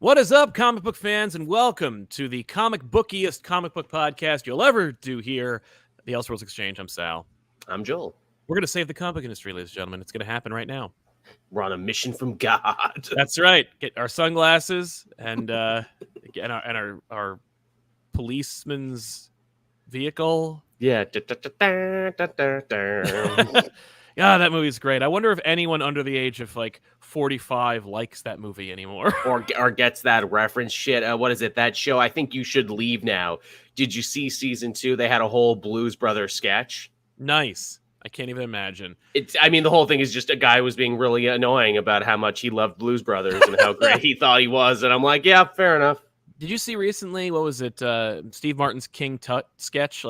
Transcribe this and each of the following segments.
What is up, comic book fans, and welcome to the comic bookiest comic book podcast you'll ever do here, the Elseworlds Exchange. I'm Sal. I'm Joel. We're going to save the comic industry, ladies and gentlemen. It's going to happen right now. We're on a mission from God. That's right. Get our sunglasses and our policeman's vehicle. Yeah. Yeah, that movie's great. I wonder if anyone under the age of 45 likes that movie anymore. or gets that reference shit. What is it? That show, I Think You Should Leave Now. Did you see season 2? They had a whole Blues Brothers sketch. Nice. I can't even imagine. The whole thing is just a guy was being really annoying about how much he loved Blues Brothers and how great he thought he was. And I'm like, yeah, fair enough. Did you see recently, what was it, Steve Martin's King Tut sketch,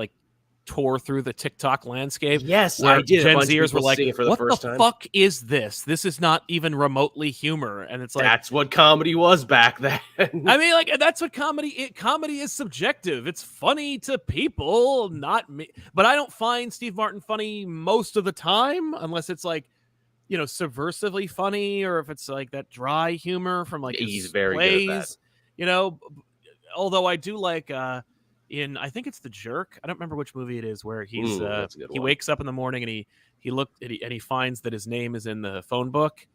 tore through the TikTok landscape? Yes, I did. Gen Zers were like, for the what first the time. fuck is this? This is not even remotely humor. And it's like... That's what comedy was back then. I mean, that's what comedy... Comedy is subjective. It's funny to people, not me. But I don't find Steve Martin funny most of the time, unless it's subversively funny, or if it's that dry humor from He's his very plays. good at that. Although I do like... in I think it's The Jerk. I don't remember which movie it is where he's he wakes up in the morning and he finds that his name is in the phone book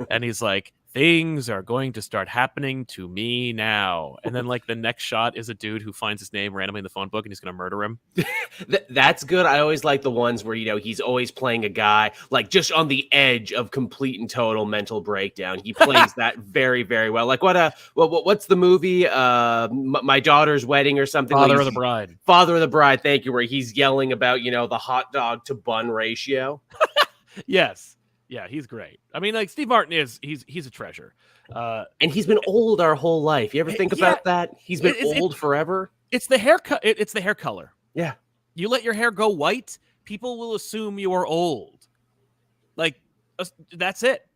and he's like, things are going to start happening to me now. And then the next shot is a dude who finds his name randomly in the phone book and he's going to murder him. That's good. I always like the ones where, he's always playing a guy just on the edge of complete and total mental breakdown. He plays that very, very well. What's the movie? My Daughter's Wedding or something. Father of the Bride. Father of the Bride. Thank you. Where he's yelling about, the hot dog to bun ratio. Yes. Yeah, he's great. I mean, Steve Martin he's a treasure. And he's been old our whole life. You ever think about that? He's been old forever. It's the haircut. It's the hair color. Yeah. You let your hair go white, people will assume you are old. That's it.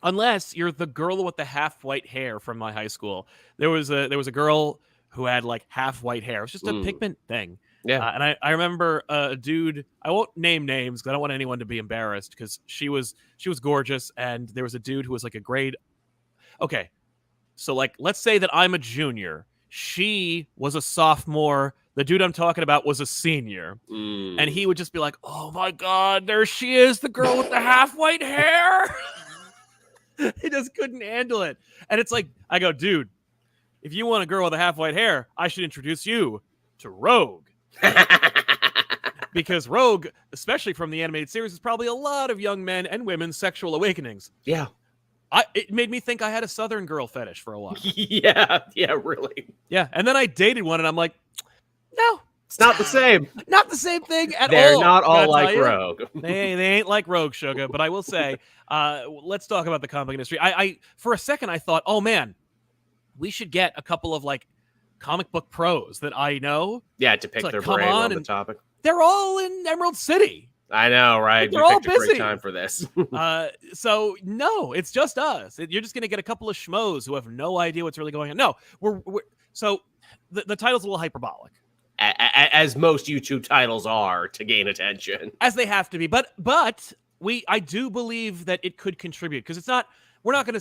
Unless you're the girl with the half white hair from my high school. There was a girl who had half white hair. It was just a pigment thing. Yeah. And I remember a dude, I won't name names because I don't want anyone to be embarrassed, because she was gorgeous, and there was a dude who was a grade. Okay. So let's say that I'm a junior. She was a sophomore. The dude I'm talking about was a senior. And he would just be like, oh my God, there she is, the girl with the half white hair. He just couldn't handle it. And it's I go, dude, if you want a girl with a half white hair, I should introduce you to Rogue. Because Rogue, especially from the animated series, is probably a lot of young men and women's sexual awakenings. Yeah. It made me think I had a Southern girl fetish for a while. Yeah, really. Yeah, and then I dated one, and I'm like, no. It's not the same. Not the same thing at all. They're not all like Rogue. They ain't like Rogue, sugar. But I will say, let's talk about the comic industry. I for a second, I thought, oh, man, we should get a couple of comic book pros that I know. Yeah, to pick their brain on the topic. They're all in Emerald City. I know, right? They're all picked a busy. great time for this. So no, it's just us. You're just gonna get a couple of schmoes who have no idea what's really going on. No, so the title's a little hyperbolic, as most YouTube titles are to gain attention, as they have to be. But I do believe that it could contribute, because it's not. We're not gonna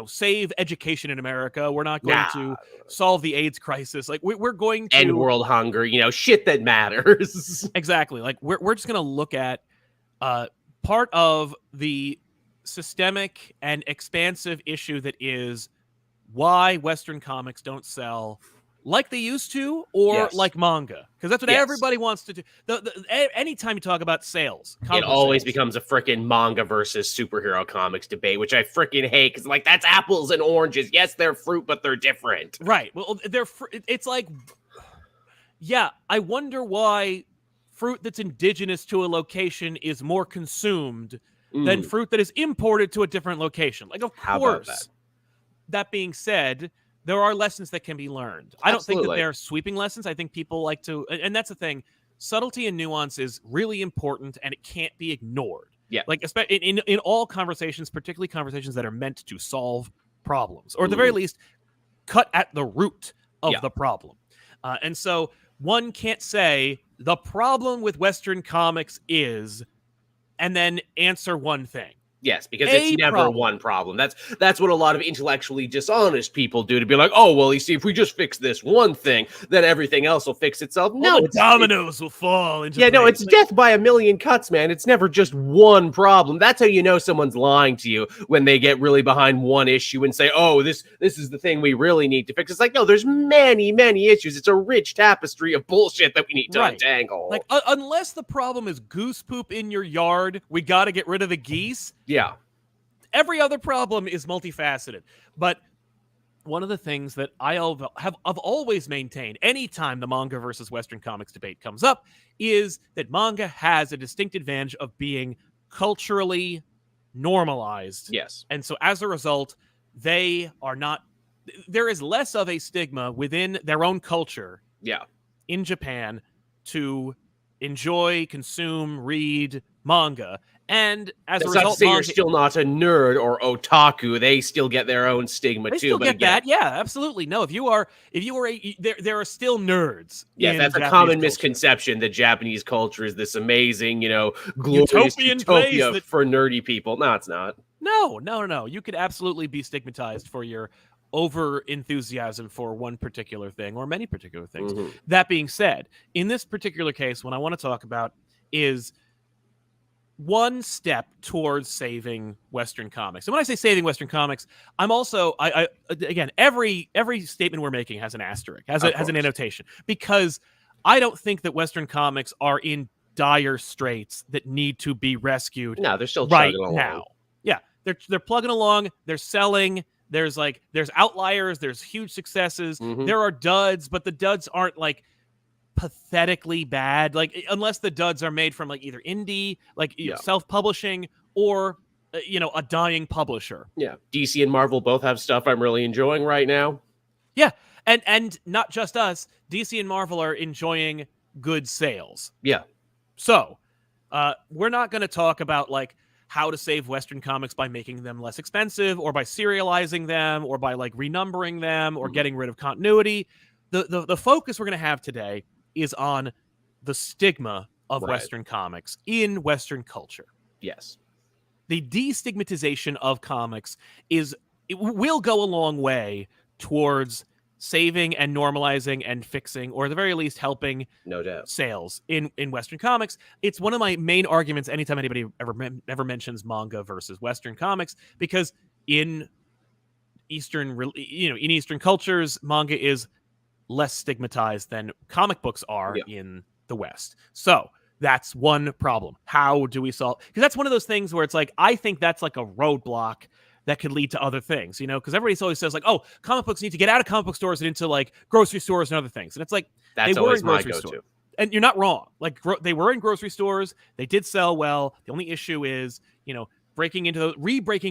save education in America. We're not going to solve the AIDS crisis. We're going to end world hunger. Shit that matters. Exactly. We're just gonna look at part of the systemic and expansive issue that is why Western comics don't sell like they used to, or like manga, because that's what everybody wants to do. Anytime you talk about sales, it always becomes a freaking manga versus superhero comics debate, which I freaking hate, because that's apples and oranges. Yes, they're fruit, but they're different. Right. Well, it's I wonder why fruit that's indigenous to a location is more consumed than fruit that is imported to a different location. Of course. That being said, there are lessons that can be learned. I don't think that they're sweeping lessons. I think people like to, and that's the thing, subtlety and nuance is really important, and it can't be ignored. Yeah. Especially in all conversations, particularly conversations that are meant to solve problems, or at the very least, cut at the root of the problem. And so one can't say the problem with Western comics is, and then answer one thing. Yes, because it's A never problem. one problem. That's what a lot of intellectually dishonest people do, to be like, oh, well, you see, if we just fix this one thing, then everything else will fix itself. All No, the it's dominoes will fall into yeah, no, place. it's death by a million cuts, man. It's never just one problem. That's how you know someone's lying to you, when they get really behind one issue and say, "Oh, this is the thing we really need to fix." It's like, no, there's many, many issues. It's a rich tapestry of bullshit that we need to Right. untangle. Like, unless the problem is goose poop in your yard, we got to get rid of the geese. Yeah. Every other problem is multifaceted. But one of the things that I've always maintained anytime the manga versus Western comics debate comes up is that manga has a distinct advantage of being culturally normalized. Yes. And so as a result, they are not, there is less of a stigma within their own culture Yeah. in Japan to enjoy, consume, read manga. And as That's a not to result, say you're manga, still not a nerd or otaku. They still get their own stigma they too. still But get again, that. Yeah, absolutely. No, if you are there are still nerds yes, in that's a Japanese common culture. misconception that Japanese culture is this amazing, glorious Utopian place utopia that for nerdy people. No, it's not. no. You could absolutely be stigmatized for your over enthusiasm for one particular thing or many particular things. Mhm. That being said, in this particular case, what I want to talk about is one step towards saving Western comics. And when I say saving Western comics, I'm also I again, every statement we're making has an asterisk, has Of an course. annotation, because I don't think that Western comics are in dire straits that need to be rescued No, they're still right chugging along. now. Yeah, they're plugging along, they're selling. There's outliers, there's huge successes, Mhm. there are duds, but the duds aren't like pathetically bad, like unless the duds are made from like either indie, like Yeah. self-publishing, or a dying publisher. Yeah. DC and Marvel both have stuff I'm really enjoying right now. Yeah, and not just us, DC and Marvel are enjoying good sales. Yeah. So we're not going to talk about like how to save Western comics by making them less expensive, or by serializing them, or by like renumbering them, or Mhm. getting rid of continuity. The focus we're going to have today is on the stigma of Right. Western comics in Western culture. Yes. The destigmatization of comics will go a long way towards saving and normalizing and fixing, or at the very least helping No doubt. sales in Western comics. It's one of my main arguments anytime anybody ever mentions manga versus Western comics, because in in Eastern cultures, manga is less stigmatized than comic books are Yeah. in the West. So that's one problem. How do we solve? Because that's one of those things where it's like, I think that's like a roadblock that could lead to other things, because everybody always says like, oh, comic books need to get out of comic book stores and into like grocery stores and other things. And it's like, they That's were always in my grocery go-to. stores. And you're not wrong. Like they were in grocery stores. They did sell well. The only issue is, re-breaking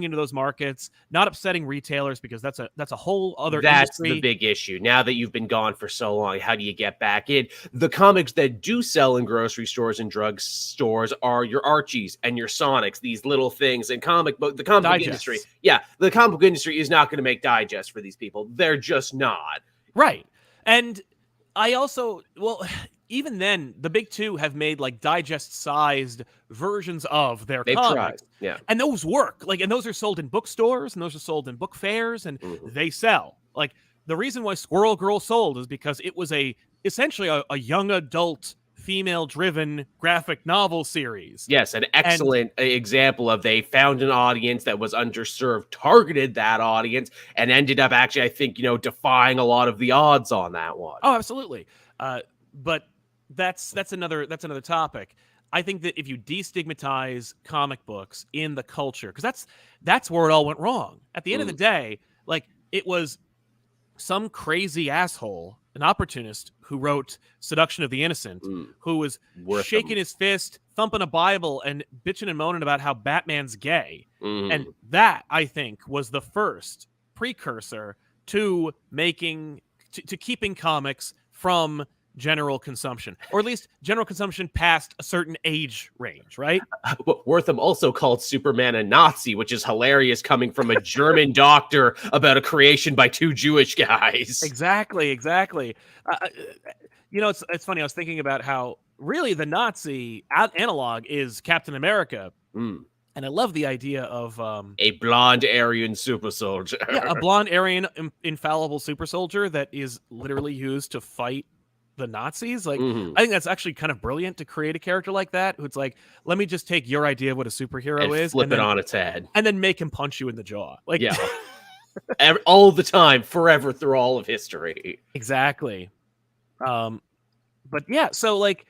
into those markets, not upsetting retailers, because that's a whole other That's industry. the big issue. Now that you've been gone for so long, how do you get back in? The comics that do sell in grocery stores and drug stores are your Archies and your Sonics, these little things. And the comic book industry, Digests. the comic book industry is not going to make digests for these people. They're just not. Right. And I also, even then, the big two have made like digest-sized versions of their They've tried. comics. Yeah. And those work. Like, and those are sold in bookstores, and those are sold in book fairs, and Mhm. they sell. Like, the reason why Squirrel Girl sold is because it was essentially a young adult, female-driven graphic novel series. Yes, an And excellent example of they found an audience that was underserved, targeted that audience, and ended up actually, I think, defying a lot of the odds on that one. oh, absolutely. But that's another topic. I think that if you destigmatize comic books in the culture, because that's where it all went wrong. At the end of the day, like, it was some crazy asshole, an opportunist, who wrote Seduction of the Innocent, who was Worth shaking them. his fist, thumping a Bible, and bitching and moaning about how Batman's gay. And Mhm. that, I think, was the first precursor to keeping comics from general consumption, or at least general consumption past a certain age range, right? Wortham also called Superman a Nazi, which is hilarious coming from a German doctor about a creation by two Jewish guys. Exactly. It's funny. I was thinking about how really the Nazi analog is Captain America, Mm. And I love the idea of A blonde Aryan super soldier. yeah, a blonde Aryan infallible super soldier that is literally used to fight the Nazis. Like, Mhm. I think that's actually kind of brilliant to create a character like that, who's like, let me just take your idea of what a superhero And is, flip it on its head. and then make him punch you in the jaw. Like, Yeah. All the time, forever, through all of history. exactly. But yeah, so like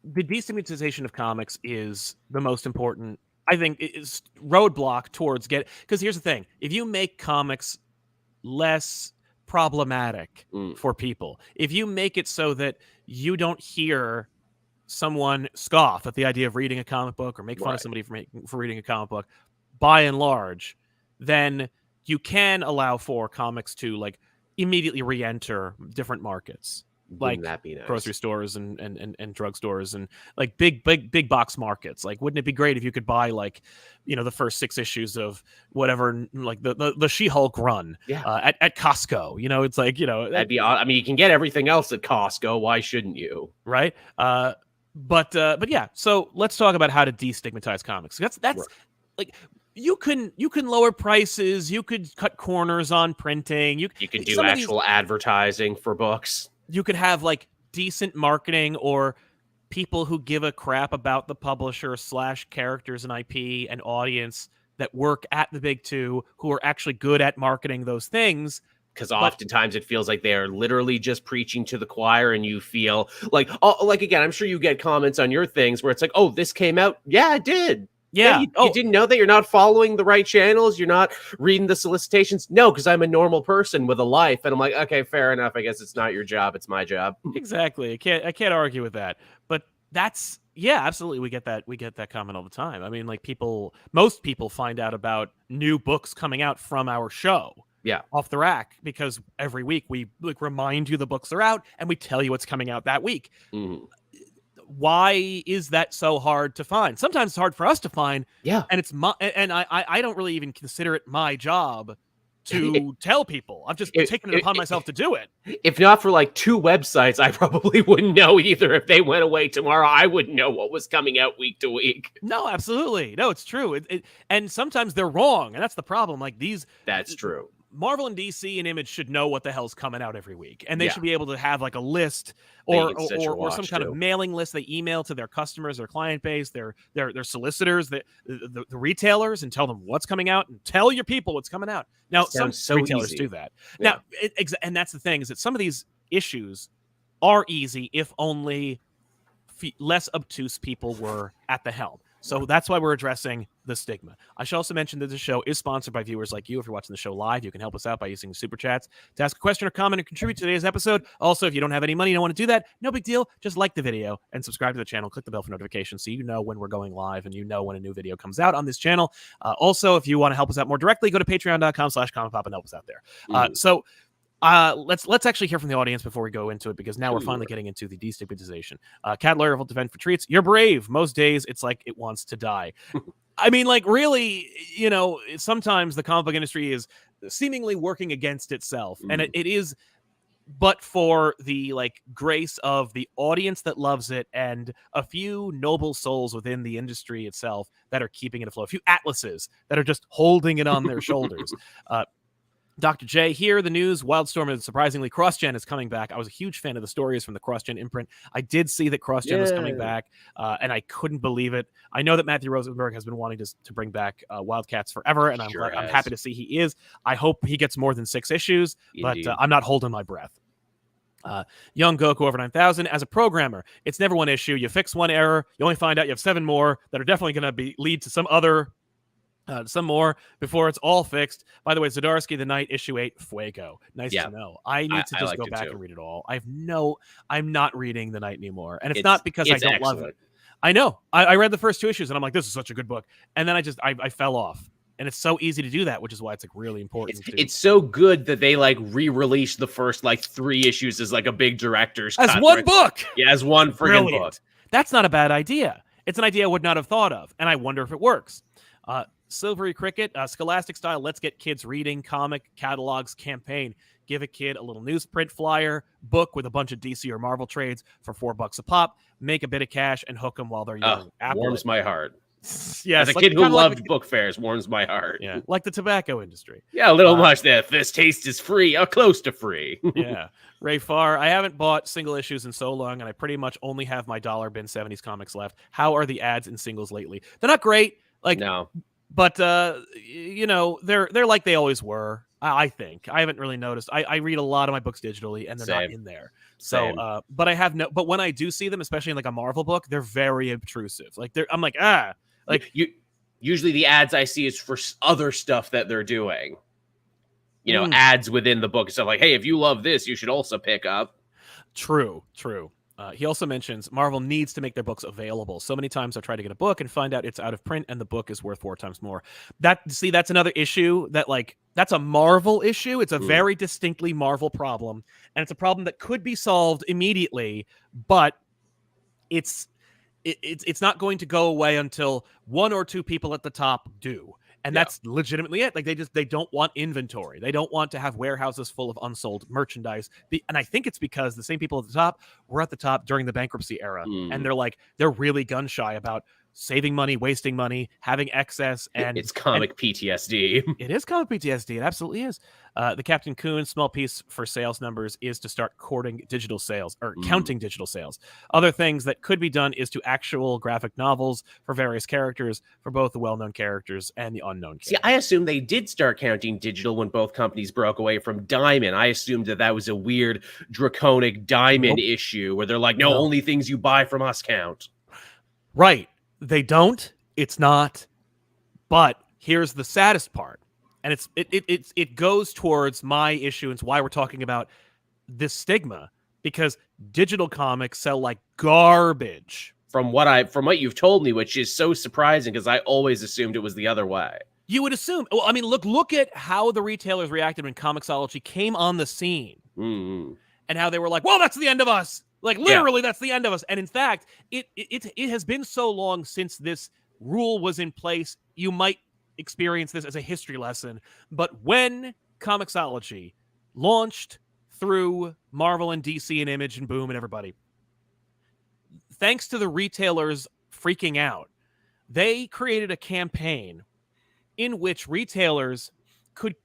the destigmatization of comics is the most important, I think, is roadblock towards because here's the thing: if you make comics less problematic Mm, for people, if you make it so that you don't hear someone scoff at the idea of reading a comic book or make fun of right. somebody for reading a comic book, by and large, then you can allow for comics to like immediately re-enter different markets, Wouldn't like that be grocery nice? stores and drugstores and like big box markets. Like, wouldn't it be great if you could buy like, the first 6 issues of whatever, like the She-Hulk run Yeah. at Costco? It's like, That'd be I mean, you can get everything else at Costco. Why shouldn't you? right? But yeah. So let's talk about how to destigmatize comics. That's Right. like you can lower prices, you could cut corners on printing. You could do Some of these actual advertising for books. you could have like decent marketing or people who give a crap about the publisher slash characters and IP and audience that work at the big two who are actually good at marketing those things. Because But oftentimes it feels like they're literally just preaching to the choir, and you feel like, oh, like again, I'm sure you get comments on your things where it's like, oh, this came out. Yeah, it did. Yeah, yeah, you oh, didn't know that you're not following the right channels. You're not reading the solicitations. No, because I'm a normal person with a life. And I'm like, okay, fair enough. I guess it's not your job. It's my job. exactly. I can't argue with that. But that's yeah, absolutely. We get that comment all the time. I mean, like most people find out about new books coming out from our show Yeah. off the rack because every week we like remind you the books are out and we tell you what's coming out that week. Mhm. Why is that so hard to find? Sometimes it's hard for us to find, Yeah. and I don't really even consider it my job to tell people. I've just taken it upon myself to do it. If not for like 2 websites, I probably wouldn't know either. If they went away tomorrow, I wouldn't know what was coming out week to week. No, absolutely. No, it's true. And sometimes they're wrong, and that's the problem. Like these That's true. Marvel and DC and Image should know what the hell's coming out every week, and they Yeah. should be able to have like a list That you or can set your some watch kind of to. mailing list they email to their customers, their client base, their solicitors, the retailers, and tell them what's coming out, and tell your people what's coming out. Now, That some sounds so retailers easy. do that. Yeah. Now, and that's the thing is that some of these issues are easy if only less obtuse people were at the helm. So that's why we're addressing the stigma. I should also mention that the show is sponsored by viewers like you. If you're watching the show live, you can help us out by using the super chats to ask a question or comment or contribute to today's episode. Also, if you don't have any money, you don't want to do that, no big deal. Just like the video and subscribe to the channel. Click the bell for notifications so you know when we're going live and you know when a new video comes out on this channel. Also, if you want to help us out more directly, go to patreon.com/ComicPop and help us out there. So let's actually hear from the audience before we go into it, because now we're finally getting into the destigmatization. Cat Lawyer will defend for treats. You're brave. Most days it's like it wants to die. I mean, like, really, sometimes the comic book industry is seemingly working against itself, and it is, but for the like grace of the audience that loves it and a few noble souls within the industry itself that are keeping it afloat, a few atlases that are just holding it on their shoulders. Dr. J here, the news, Wildstorm is surprisingly CrossGen is coming back. I was a huge fan of the stories from the CrossGen imprint. I did see that CrossGen was coming back, and I couldn't believe it. I know that Matthew Rosenberg has been wanting to bring back Wildcats forever, and I'm happy to see he is. I hope he gets more than 6 issues, but I'm not holding my breath. Young Goku over 9,000. As a programmer, it's never one issue. You fix one error, you only find out you have 7 more that are definitely going to lead to some more before it's all fixed. By the way, Zdarsky the Night issue 8 Fuego. Nice to know. I need to just go back and read it all. I'm not reading the Night anymore, and it's not because I don't love it. I know. I read the first 2 issues and I'm like, this is such a good book, and then I fell off. And it's so easy to do that, which is why it's like really important. It's so good that they like re-released the first like 3 issues as like a big director's cut. As one book. Yeah, as one friggin' book. That's not a bad idea. It's an idea I would not have thought of, and I wonder if it works. Silvery Cricket, Scholastic style, let's get kids reading comic catalogs campaign. Give a kid a little newsprint flyer, book with a bunch of DC or Marvel trades for $4 a pop. Make a bit of cash and hook them while they're young. Warms my heart. Yes, As a like kid who kind of like loved book fairs, warms my heart. yeah, like the tobacco industry. Yeah, a little much there. This taste is free, or close to free. Yeah. Ray Farr, I haven't bought single issues in so long, and I pretty much only have my dollar bin 70s comics left. How are the ads in singles lately? They're not great, like, No. but you know, they're like they always were. I think I haven't really noticed. I read a lot of my books digitally, and they're not Same. in there. Same. So, but I have no. But when I do see them, especially in like a Marvel book, they're very obtrusive. Like I'm like like you usually the ads I see is for other stuff that they're doing. You know, ads within the book. So like, hey, if you love this, you should also pick up. True. He also mentions Marvel needs to make their books available. So many times I try to get a book and find out it's out of print and the book is worth 4 times more. That's another issue that like that's a Marvel issue. It's a very distinctly Marvel problem, and it's a problem that could be solved immediately, but it's not going to go away until 1 or 2 people at the top do. And that's legitimately it. Like they don't want inventory. They don't want to have warehouses full of unsold merchandise. And I think it's because the same people at the top were at the top during the bankruptcy era. And they're really gun shy about saving money, wasting money, having excess. And it's comic PTSD. It is comic PTSD. It absolutely is. The Captain Coon small piece for sales numbers is to start courting digital sales or counting digital sales. Other things that could be done is to actual graphic novels for various characters, for both the well-known characters and the unknown characters. See, I assumed they did start counting digital when both companies broke away from Diamond. I assumed that was a weird draconic Diamond issue where they're like, no, only things you buy from us count. Right. They don't. It's not. But here's the saddest part. And it goes towards my issue and why we're talking about this stigma, because digital comics sell like garbage. From what you've told me, which is so surprising because I always assumed it was the other way. You would assume. Well, I mean, look at how the retailers reacted when Comixology came on the scene, and how they were like, "Well, that's the end of us." Like literally, that's the end of us. And in fact, it has been so long since this rule was in place. You might experience this as a history lesson, but when Comixology launched through Marvel and DC and Image and Boom and everybody, thanks to the retailers freaking out, they created a campaign in which retailers could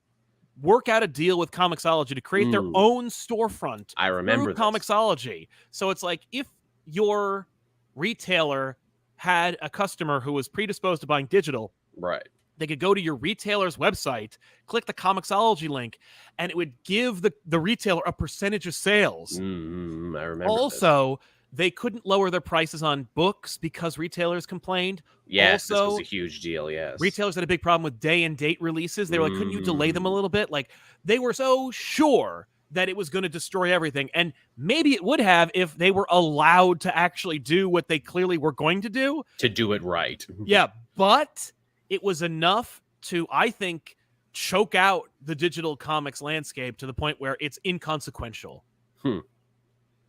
work out a deal with Comixology to create their own storefront. I remember through Comixology. So it's like if your retailer had a customer who was predisposed to buying digital, right? They could go to your retailer's website, click the Comixology link, and it would give the retailer a percentage of sales. I remember. Also, they couldn't lower their prices on books because retailers complained. Yes, also, this was a huge deal, yes. Retailers had a big problem with day and date releases. They were like, couldn't you delay them a little bit? Like, they were so sure that it was going to destroy everything. And maybe it would have if they were allowed to actually do what they clearly were going to do. To do it right. Yeah, but it was enough to, I think, choke out the digital comics landscape to the point where it's inconsequential.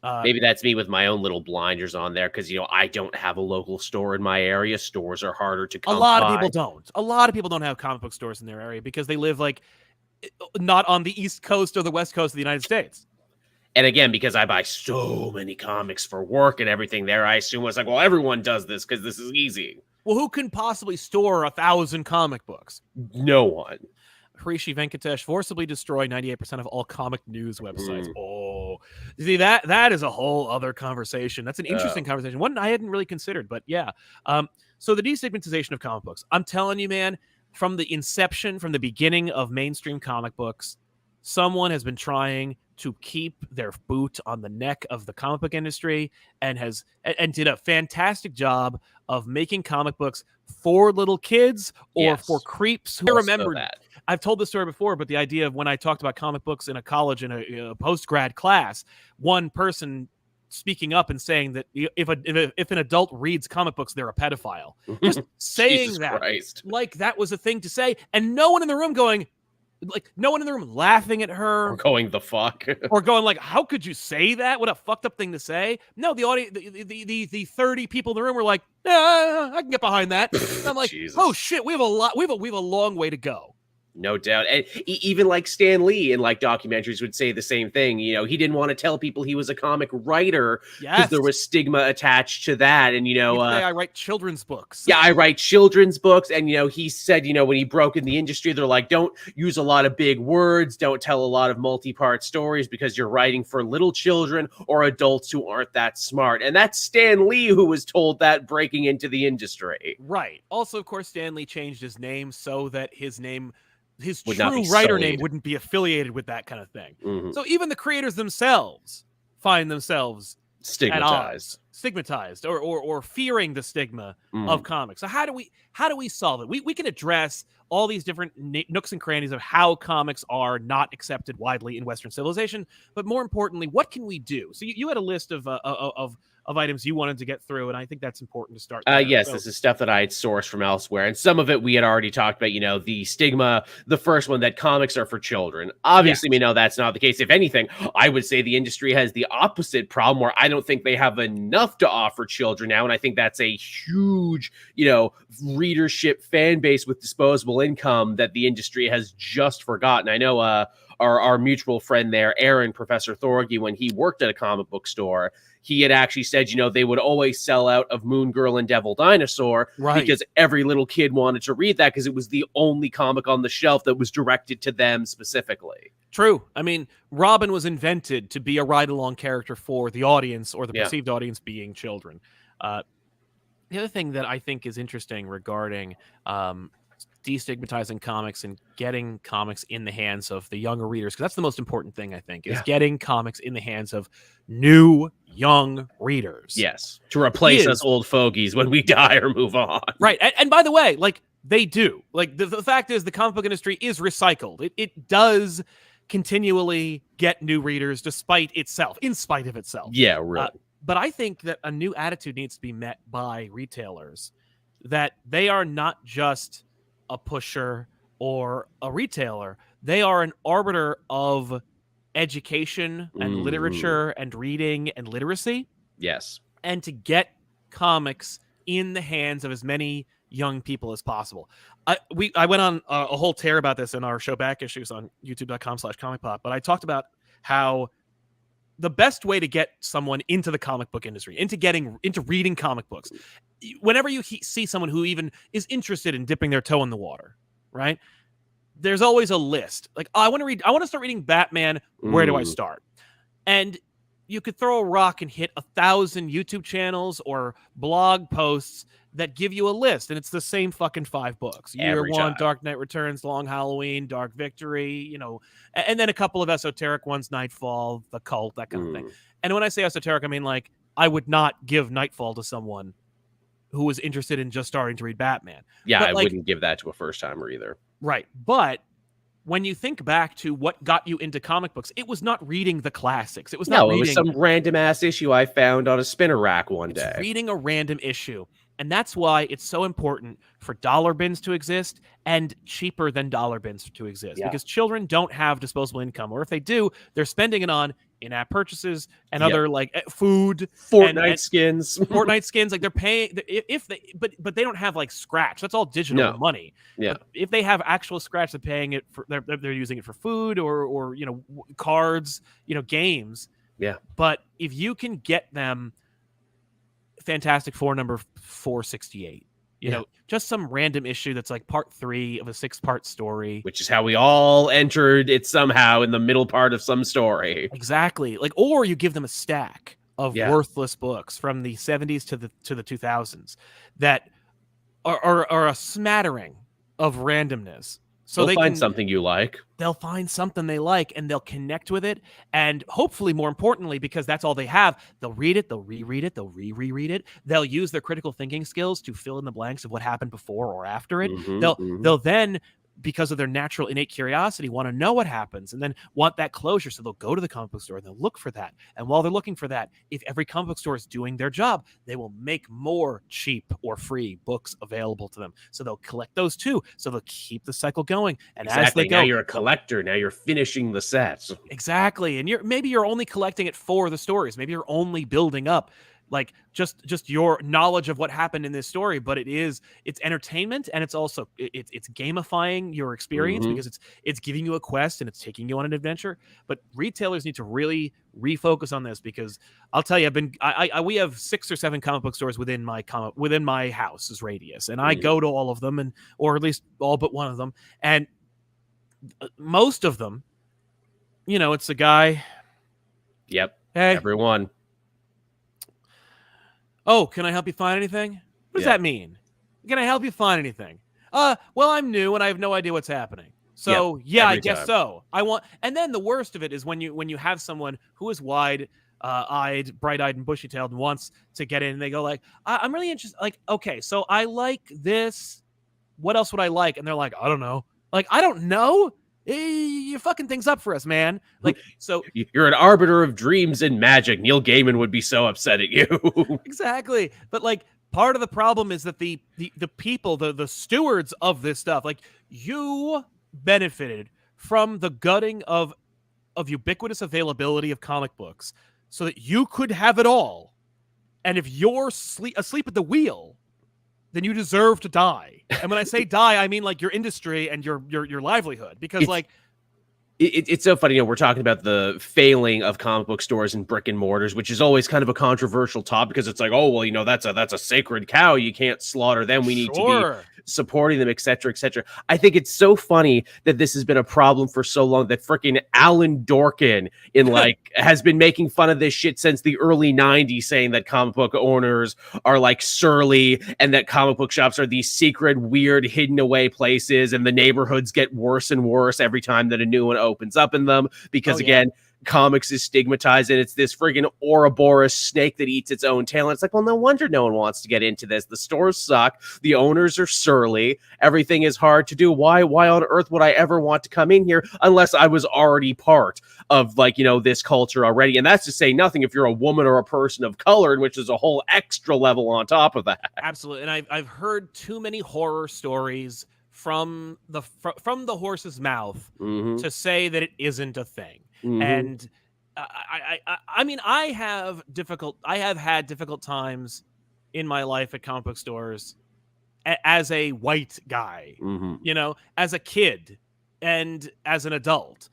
Maybe that's me with my own little blinders on there because, I don't have a local store in my area. Stores are harder to come by. A lot of people don't. A lot of people don't have comic book stores in their area because they live like not on the East Coast or the West Coast of the United States. And again, because I buy so many comics for work and everything there, I assume it's like, well, everyone does this because this is easy. Well, who can possibly store 1,000 comic books? No one. Hrishi Venkatesh forcibly destroy 98% of all comic news websites. Oh, see, that is a whole other conversation. That's an interesting conversation. One I hadn't really considered, but yeah. So the destigmatization of comic books. I'm telling you, man, from the inception, from the beginning of mainstream comic books, someone has been trying to keep their boot on the neck of the comic book industry and did a fantastic job of making comic books for little kids or for creeps who remember that. I've told this story before, but the idea of when I talked about comic books in a college in a post-grad class, one person speaking up and saying that if an adult reads comic books, they're a pedophile. Just saying that, like that was a thing to say, and no one in the room going, like no one in the room laughing at her, or going the fuck, or going like, "How could you say that? What a fucked up thing to say." No, the audience, the 30 people in the room were like, "Yeah, I can get behind that." And I'm like, Jesus. "Oh shit, we have a long way to go." No doubt. And even like Stan Lee in like documentaries would say the same thing. You know, he didn't want to tell people he was a comic writer because there Yes. was stigma attached to that. And, He'd say, I write children's books. yeah, I write children's books. And, he said, when he broke in the industry, they're like, don't use a lot of big words. Don't tell a lot of multi-part stories because you're writing for little children or adults who aren't that smart. And that's Stan Lee who was told that breaking into the industry. Right. Also, of course, Stan Lee changed his name so that his Would not true be writer sullied. name wouldn't be affiliated with that kind of thing. Mhm. So even the creators themselves find themselves stigmatized, or fearing the stigma of comics. So how do we solve it? We can address all these different nooks and crannies of how comics are not accepted widely in Western civilization, but more importantly, what can we do? So you had a list of items you wanted to get through, and I think that's important to start there. Yes, this is stuff that I had sourced from elsewhere, and some of it we had already talked about, the stigma, the first one, that comics are for children. Obviously, Yes. we know that's not the case. If anything, I would say the industry has the opposite problem, where I don't think they have enough to offer children now, and I think that's a huge, readership fan base with disposable income that the industry has just forgotten. I know our mutual friend there, Aaron, Professor Thorgy, when he worked at a comic book store, he had actually said, they would always sell out of Moon Girl and Devil Dinosaur because every little kid wanted to read that because it was the only comic on the shelf that was directed to them specifically. True. I mean, Robin was invented to be a ride-along character for the audience, or the perceived audience being children. The other thing that I think is interesting regarding destigmatizing comics and getting comics in the hands of the younger readers, because that's the most important thing, I think, is getting comics in the hands of new young readers. Yes, to replace us old fogies when we die or move on. Right. And by the way, like, they do. Like, the fact is, the comic book industry is recycled. It does continually get new readers in spite of itself. Yeah, really. But I think that a new attitude needs to be met by retailers, that they are not just a pusher or a retailer. They are an arbiter of education and literature and reading and literacy. Yes. And to get comics in the hands of as many young people as possible. I went on a whole tear about this in our show back issues on youtube.com/ComicPop, but I talked about how the best way to get someone into the comic book industry, into reading comic books, whenever you see someone who even is interested in dipping their toe in the water, right? There's always a list. Like, I want to start reading Batman. Where do I start? And you could throw a rock and hit 1,000 YouTube channels or blog posts that give you a list, and it's the same fucking 5 books. Year One, Dark Knight Returns, Long Halloween, Dark Victory, and then a couple of esoteric ones, Nightfall, The Cult, that kind of thing. And when I say esoteric, I mean, like, I would not give Nightfall to someone who was interested in just starting to read Batman. Yeah, I wouldn't give that to a first-timer either. Right. But when you think back to what got you into comic books, it was not reading the classics. It was not reading... it was some random-ass issue I found on a spinner rack one day. Reading a random issue. And that's why it's so important for dollar bins to exist and cheaper than dollar bins to exist. Because children don't have disposable income. Or if they do, they're spending it on in-app purchases and other, like, food. Fortnite skins. Fortnite skins. Like, they're paying... But they don't have, like, Scratch. That's all digital money. Yeah. But if they have actual Scratch, they're paying it for... They're using it for food or cards, games. Yeah. But if you can get them Fantastic Four number 468, just some random issue that's like part 3 of a 6-part story, which is how we all entered it somehow in the middle part of some story. Exactly. Like, or you give them a stack of worthless books from the 70s to the 2000s that are a smattering of randomness. So they'll find something you like. They'll find something they like, and they'll connect with it. And hopefully, more importantly, because that's all they have, they'll read it, they'll reread it, they'll reread it. They'll use their critical thinking skills to fill in the blanks of what happened before or after it. They'll then, because of their natural innate curiosity, want to know what happens and then want that closure. So they'll go to the comic book store and they'll look for that. And while they're looking for that, if every comic book store is doing their job, they will make more cheap or free books available to them. So they'll collect those too. So they'll keep the cycle going. And as they go, now you're a collector. Now you're finishing the sets. Exactly. And maybe you're only collecting it for the stories. Maybe you're only building up like just your knowledge of what happened in this story, but it's entertainment, and it's also it's gamifying your experience because it's giving you a quest and it's taking you on an adventure. But retailers need to really refocus on this, because I'll tell you, we have 6 or 7 comic book stores within my house's radius, and I go to all of them, or at least all but one of them, and most of them, it's the guy. Yep. Hey, everyone. Oh, can I help you find anything? What does that mean? Can I help you find anything? Well, I'm new and I have no idea what's happening. So I guess so. And then the worst of it is when you have someone who is wide-eyed, bright-eyed, and bushy-tailed and wants to get in, and they go like, I'm really interested. Like, okay, so I like this. What else would I like? And they're like, I don't know. Like, I don't know. You're fucking things up for us, man. Like, so you're an arbiter of dreams and magic. Neil Gaiman would be so upset at you. Exactly. But like, part of the problem is that the people, the stewards of this stuff, like, you benefited from the gutting of ubiquitous availability of comic books so that you could have it all. And if you're asleep at the wheel, then you deserve to die. And when I say die, I mean like your industry and your livelihood, because it's so funny. We're talking about the failing of comic book stores and brick and mortars, which is always kind of a controversial topic, because it's like, oh, well, that's a sacred cow. You can't slaughter them. We need to be supporting them, et cetera, et cetera. I think it's so funny that this has been a problem for so long that freaking Alan Dorkin has been making fun of this shit since the early 90s, saying that comic book owners are like surly and that comic book shops are these secret, weird, hidden away places, and the neighborhoods get worse and worse every time that a new one opens up in them, because again, comics is stigmatized, and it's this friggin' Ouroboros snake that eats its own tail. And it's like, well, no wonder no one wants to get into this. The stores suck. The owners are surly. Everything is hard to do. Why on earth would I ever want to come in here unless I was already part of this culture already? And that's to say nothing if you're a woman or a person of color, which is a whole extra level on top of that. Absolutely. And I've heard too many horror stories from the horse's mouth to say that it isn't a thing. And I mean, I have had difficult times in my life at comic book stores as a white guy, as a kid and as an adult.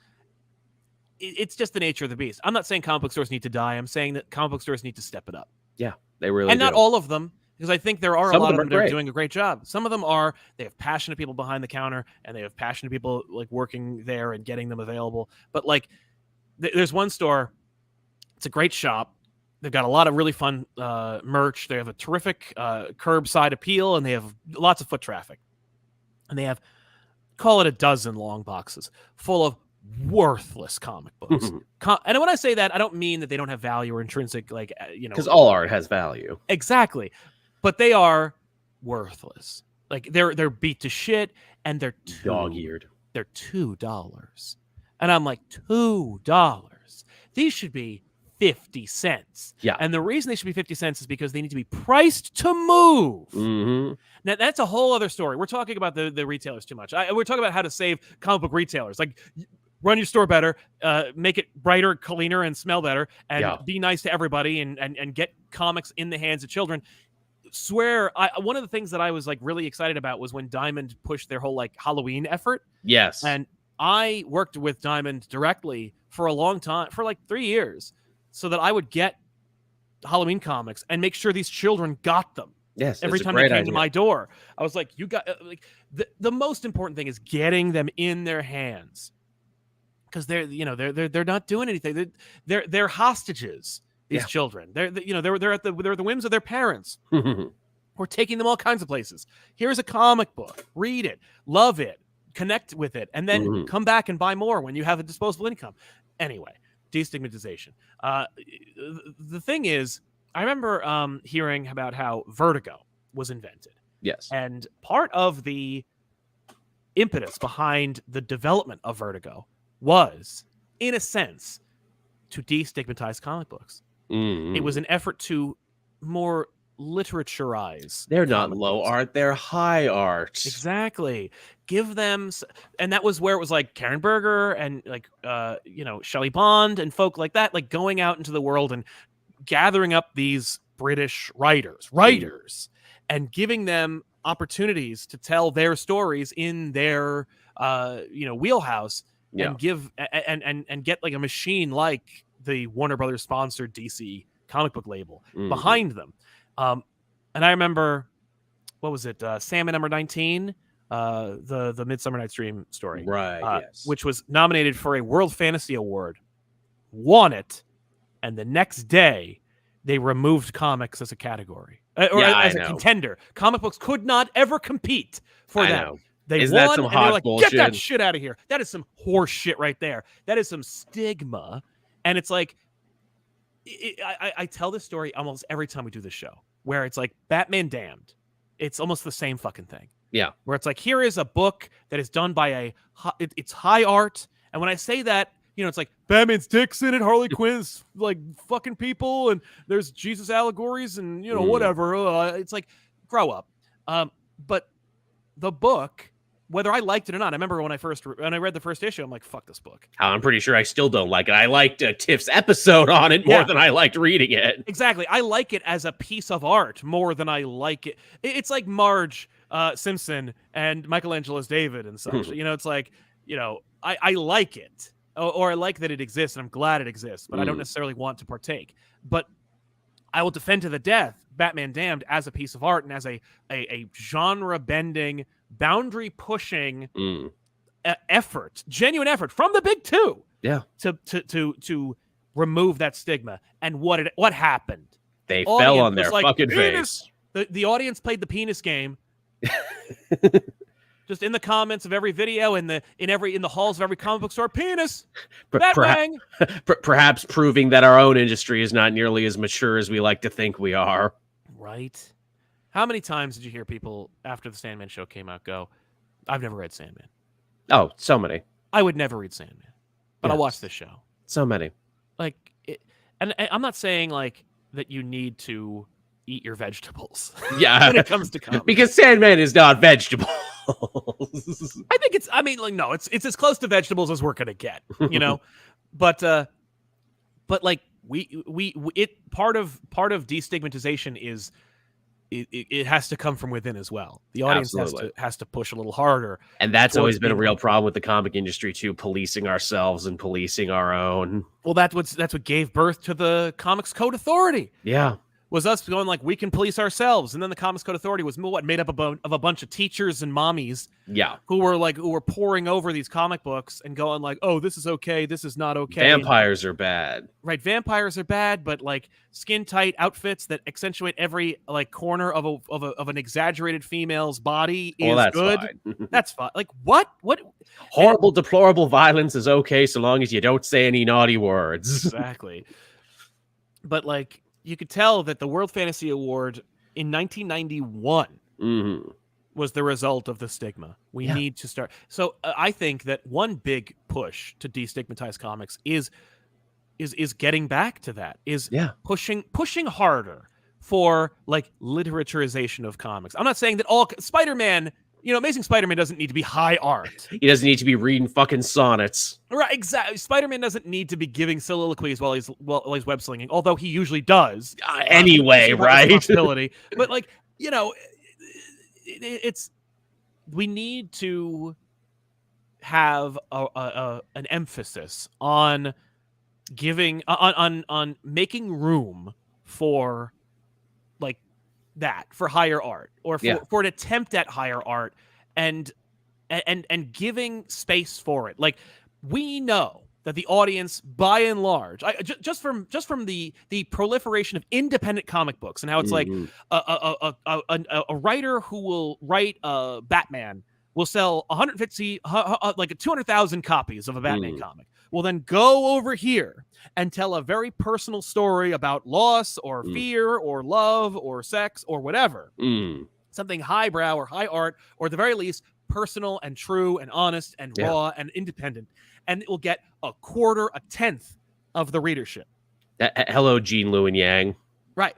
It's just the nature of the beast. I'm not saying comic book stores need to die. I'm saying that comic book stores need to step it up. Yeah, they really and do. not all of them, because I think there are a lot of them that are doing a great job. Some of them they have passionate people behind the counter, and they have passionate people like working there and getting them available. But like, there's one store, it's a great shop. They've got a lot of really fun merch. They have a terrific curbside appeal, and they have lots of foot traffic. And they have, call it a dozen long boxes full of worthless comic books. And when I say that, I don't mean that they don't have value or intrinsic, because all art has value. Exactly. But they are worthless. Like, they're beat to shit, and they're dog-eared. They're $2. And I'm like, $2. These should be 50 cents. Yeah. And the reason they should be 50 cents is because they need to be priced to move. Now, that's a whole other story. We're talking about the retailers too much. We're talking about how to save comic book retailers. Like, run your store better, make it brighter, cleaner, and smell better, and be nice to everybody, and get comics in the hands of children. One of the things that I was like really excited about was when Diamond pushed their whole like Halloween effort. Yes. And I worked with Diamond directly for a long time, for like 3 years, so that I would get Halloween comics and make sure these children got them. Yes, every time they came to my door, I was like, "You got like the most important thing is getting them in their hands, because they're not doing anything. They're hostages. These children, they're at the whims of their parents. We're taking them all kinds of places. Here's a comic book, read it, love it, connect with it, and then come back and buy more when you have a disposable income. Anyway, destigmatization. The thing is, I remember hearing about how Vertigo was invented. Yes. And part of the impetus behind the development of Vertigo was, in a sense, to destigmatize comic books. It was an effort to more literaturize. They're not low art, they're high art. Exactly. Give them, and that was where it was like Karen Berger and like Shelley Bond and folk like that, like going out into the world and gathering up these British writers, and giving them opportunities to tell their stories in their wheelhouse, and give and get like a machine like the Warner Brothers sponsored DC comic book label behind them. And I remember, what was it, Sandman number 19, the Midsummer Night's Dream story, right? Which was nominated for a World Fantasy Award, won it, and the next day they removed comics as a category, or as a contender. Comic books could not ever compete for that. They Isn't won, that some and hot they're like, bullshit? get that shit out of here. That is some horse shit right there. That is some stigma. And it's like, I tell this story almost every time we do this show, where it's like Batman Damned. It's almost the same fucking thing. Yeah. Where it's like, here is a book that is done by it's high art. And when I say that, it's like Batman's dick's in it, Harley Quinn's like fucking people, and there's Jesus allegories and, whatever. It's like, grow up. But the book, whether I liked it or not, I remember when I read the first issue, I'm like, fuck this book. I'm pretty sure I still don't like it. I liked Tiff's episode on it more than I liked reading it. Exactly. I like it as a piece of art more than I like it. It's like Marge Simpson and Michelangelo's David and such. It's like, I like it, or I like that it exists, and I'm glad it exists, but I don't necessarily want to partake. But I will defend to the death Batman Damned as a piece of art and as a genre-bending, boundary-pushing effort, genuine effort from the big two. Yeah. To remove that stigma. And what happened? They fell on their fucking penis. Face. The audience played the penis game. Just in the comments of every video, in the halls of every comic book store, penis. Perhaps proving that our own industry is not nearly as mature as we like to think we are. Right. How many times did you hear people after the Sandman show came out go, I've never read Sandman? Oh, so many. I would never read Sandman, but I'll watch this show. So many. And I'm not saying like that you need to eat your vegetables. Yeah. When it comes to comics. Because Sandman is not vegetable. I think it's as close to vegetables as we're going to get, but like part of destigmatization is it has to come from within as well. The audience has to push a little harder. And that's always been a real problem with the comic industry too, policing ourselves and policing our own. Well, that's what gave birth to the Comics Code Authority. Yeah. Was us going like, we can police ourselves. And then the Comics Code Authority was made up of a bunch of teachers and mommies who were poring over these comic books and going like, oh, this is okay, this is not okay. Vampires are bad. Right, vampires are bad, but like skin tight outfits that accentuate every like corner of an exaggerated female's body is good. Fine. That's fine. Like what? Horrible, deplorable violence is okay so long as you don't say any naughty words. Exactly. But like, you could tell that the World Fantasy Award in 1991 was the result of the stigma. We need to start. So I think that one big push to destigmatize comics is getting back to that. Pushing harder for like literaturization of comics. I'm not saying that all Spider-Man. Amazing Spider-Man doesn't need to be high art. He doesn't need to be reading fucking sonnets. Right, exactly. Spider-Man doesn't need to be giving soliloquies while he's web slinging, although he usually does. Anyway, right? But like, we need to have an emphasis on giving on making room for like that, for higher art, or for an attempt at higher art, and giving space for it. Like, we know that the audience, by and large, just from the proliferation of independent comic books and how it's like a writer who will write Batman will sell 150 like 200,000 copies of a Batman comic. Will then go over here and tell a very personal story about loss or fear or love or sex or whatever. Something highbrow or high art, or at the very least personal and true and honest and raw and independent. And it will get a tenth of the readership. Hello, Gene Luen Yang. Right.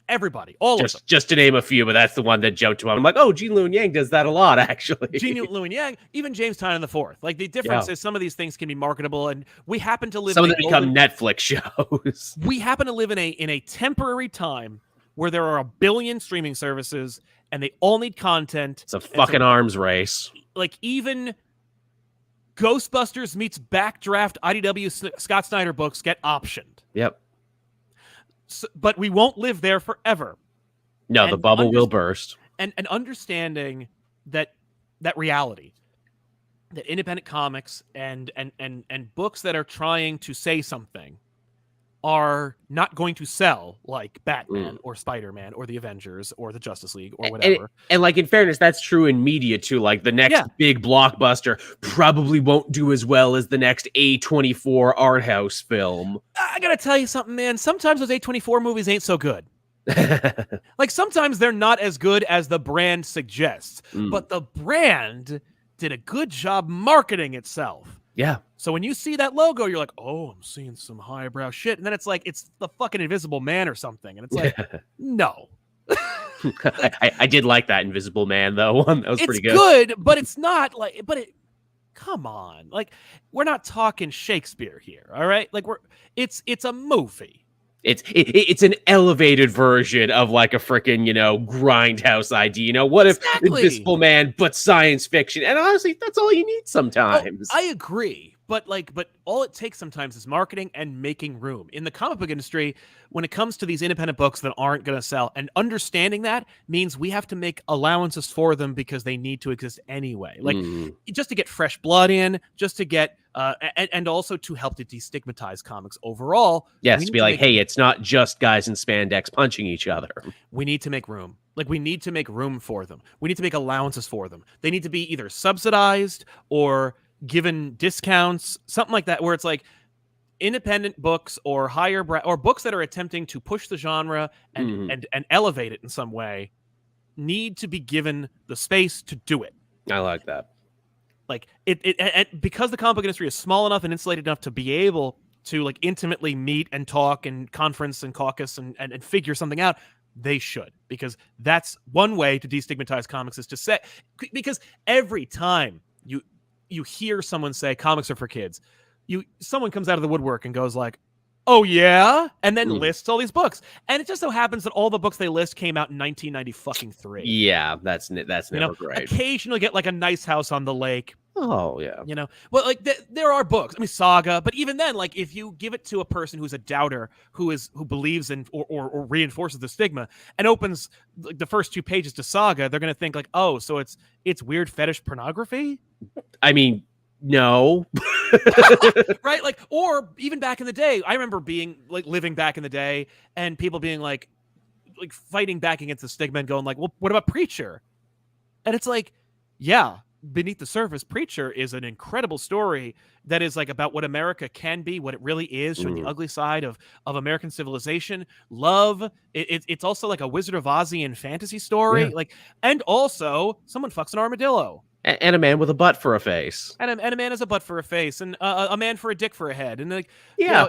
Everybody. All of them. Just to name a few, but that's the one that jumped to mind. I'm like, oh, Gene Luen Yang does that a lot, actually. Gene Luen Yang, even James Tynion IV. Like, the difference is some of these things can be marketable, and we happen to live some of them become Netflix shows. We happen to live in a temporary time where there are a billion streaming services and they all need content. It's a fucking arms race. Like, even Ghostbusters meets Backdraft IDW Scott Snyder books get optioned. Yep. So, but we won't live there forever. No, the bubble will burst. And understanding that reality, that independent comics and books that are trying to say something are not going to sell like Batman or Spider-Man or the Avengers or the Justice League or whatever. And like, in fairness, that's true in media too. Like, the next big blockbuster probably won't do as well as the next A24 art house film. I gotta tell you something, man. Sometimes those A24 movies ain't so good. Like, sometimes they're not as good as the brand suggests, but the brand did a good job marketing itself. Yeah. So when you see that logo, you're like, oh, I'm seeing some highbrow shit. And then it's like, it's the fucking Invisible Man or something. And it's like, no. I did like that Invisible Man, though. That was pretty good. It's good, but it's not like, come on. Like, we're not talking Shakespeare here, all right? Like, it's a movie. It's an elevated version of like a freaking, grindhouse idea. What if Invisible Man, but science fiction? And honestly, that's all you need sometimes. I agree. But all it takes sometimes is marketing and making room. In the comic book industry, when it comes to these independent books that aren't going to sell, and understanding that means we have to make allowances for them because they need to exist anyway. Like, just to get fresh blood in, just to get, and also to help to destigmatize comics overall. Yes, to be like, hey, it's not just guys in spandex punching each other. We need to make room. Like, we need to make room for them. We need to make allowances for them. They need to be either subsidized or given discounts, something like that, where it's like independent books or or books that are attempting to push the genre and elevate it in some way need to be given the space to do it. I like that. Like, it because the comic book industry is small enough and insulated enough to be able to like intimately meet and talk and conference and caucus and figure something out. They should, because that's one way to destigmatize comics, is to say, because every time you hear someone say comics are for kids, someone comes out of the woodwork and goes like, oh yeah, and then lists all these books, and it just so happens that all the books they list came out in 1993. Yeah, that's never great. Occasionally get like A Nice House on the Lake. Oh yeah, well, like there are books. I mean, Saga, but even then, like, if you give it to a person who's a doubter, who believes in or reinforces the stigma, and opens like the first 2 pages to Saga, they're gonna think like, oh, so it's weird fetish pornography. I mean, no. Right? Like, or even back in the day, I remember being like living back in the day and people being like fighting back against the stigma and going like, well, what about Preacher? And it's like, yeah, beneath the surface, Preacher is an incredible story that is like about what America can be, what it really is, showing the ugly side of American civilization, love. It's also like a Wizard of Ozian fantasy story. Like, and also someone fucks an armadillo. And a man with a butt for a face. And a man has a butt for a face, and a man for a dick for a head. And like, yeah.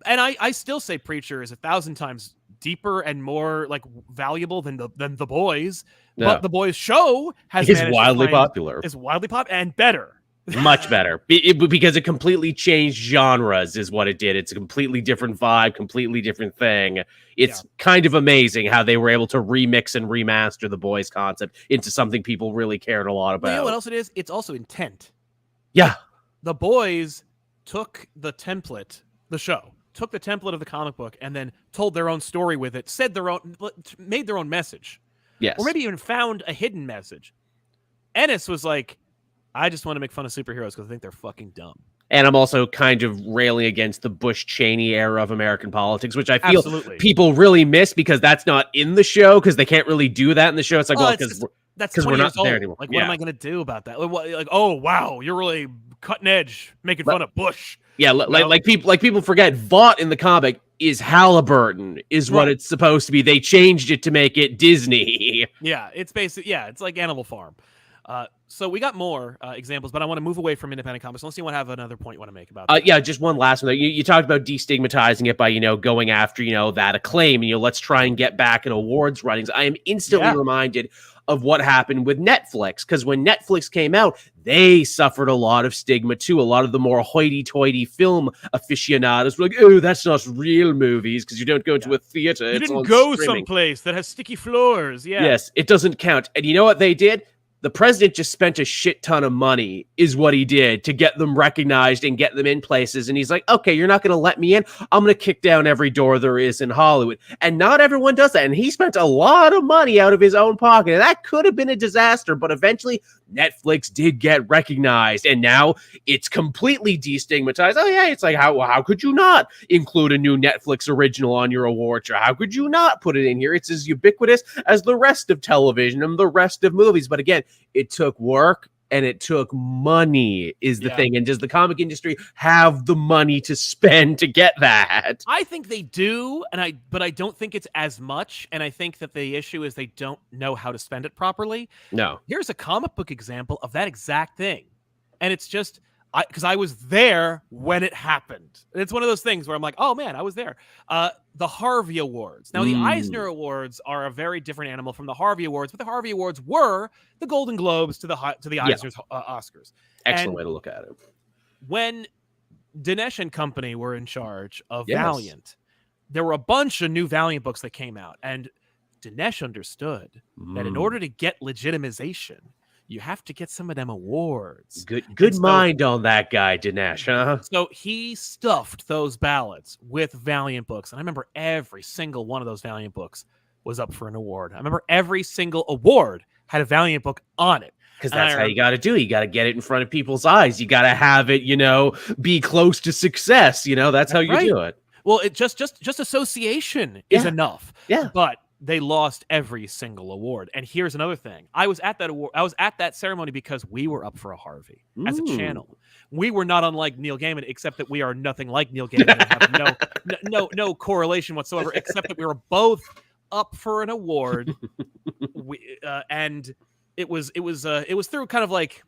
And I still say Preacher is 1,000 times deeper and more like valuable than the Boys. Yeah. But the Boys show is wildly popular. Is wildly popular and better. Much better. Because it completely changed genres is what it did. It's a completely different vibe, completely different thing. It's kind of amazing how they were able to remix and remaster the Boys concept into something people really cared a lot about. You know what else it is? It's also intent. Yeah. The Boys took the template, the show, took the template of the comic book and then told their own story with it, made their own message. Yes. Or maybe even found a hidden message. Ennis was like, I just want to make fun of superheroes because I think they're fucking dumb. And I'm also kind of railing against the Bush-Cheney era of American politics, which I feel people really miss because that's not in the show, because they can't really do that in the show. It's like, because we're not there anymore. Like, what am I going to do about that? Like, oh, wow, you're really cutting edge, making fun of Bush. Yeah, like people forget, Vought in the comic is Halliburton, is what it's supposed to be. They changed it to make it Disney. Yeah, it's basically, it's like Animal Farm. So we got more examples, but I want to move away from independent comics. Unless you want to have another point you want to make about that. Yeah, just one last one. You talked about destigmatizing it by, going after, that acclaim and, let's try and get back in awards runnings. I am instantly Yeah. reminded of what happened with Netflix, because when Netflix came out, they suffered a lot of stigma too. A lot of the more hoity-toity film aficionados were like, oh, that's not real movies because you don't go to a theater. You It's didn't on go streaming. someplace that has sticky floors. Yeah. Yes, it doesn't count. And you know what they did? The president just spent a shit ton of money is what he did to get them recognized and get them in places. And he's like, okay, you're not going to let me in. I'm going to kick down every door there is in Hollywood. And not everyone does that. And he spent a lot of money out of his own pocket. And that could have been a disaster. But eventually Netflix did get recognized. And now it's completely destigmatized. Oh, yeah. It's like, how could you not include a new Netflix original on your award show? How could you not put it in here? It's as ubiquitous as the rest of television and the rest of movies. But again, it took work and it took money is the thing. And does the comic industry have the money to spend to get that? I think they do, but I don't think it's as much. And I think that the issue is they don't know how to spend it properly. No. Here's a comic book example of that exact thing. And it's just because I was there when it happened. It's one of those things where I'm like, oh man, I was there. The Harvey Awards. Now, the Eisner Awards are a very different animal from the Harvey Awards, but the Harvey Awards were the Golden Globes to the Eisner's Oscars. Excellent way to look at it. When Dinesh and company were in charge of Valiant, there were a bunch of new Valiant books that came out, and Dinesh understood that in order to get legitimization, you have to get some of them awards. Good mind on that guy, Dinesh, huh? So he stuffed those ballots with Valiant books. And I remember every single one of those Valiant books was up for an award. I remember every single award had a Valiant book on it. Because that's how you got to do it. You got to get it in front of people's eyes. You got to have it, be close to success. That's how you do it. Well, it just association is enough. Yeah. But they lost every single award. And here's another thing. I was at that award. I was at that ceremony because we were up for a Harvey as a channel. We were not unlike Neil Gaiman, except that we are nothing like Neil Gaiman and have no correlation whatsoever, except that we were both up for an award. And it was through kind of like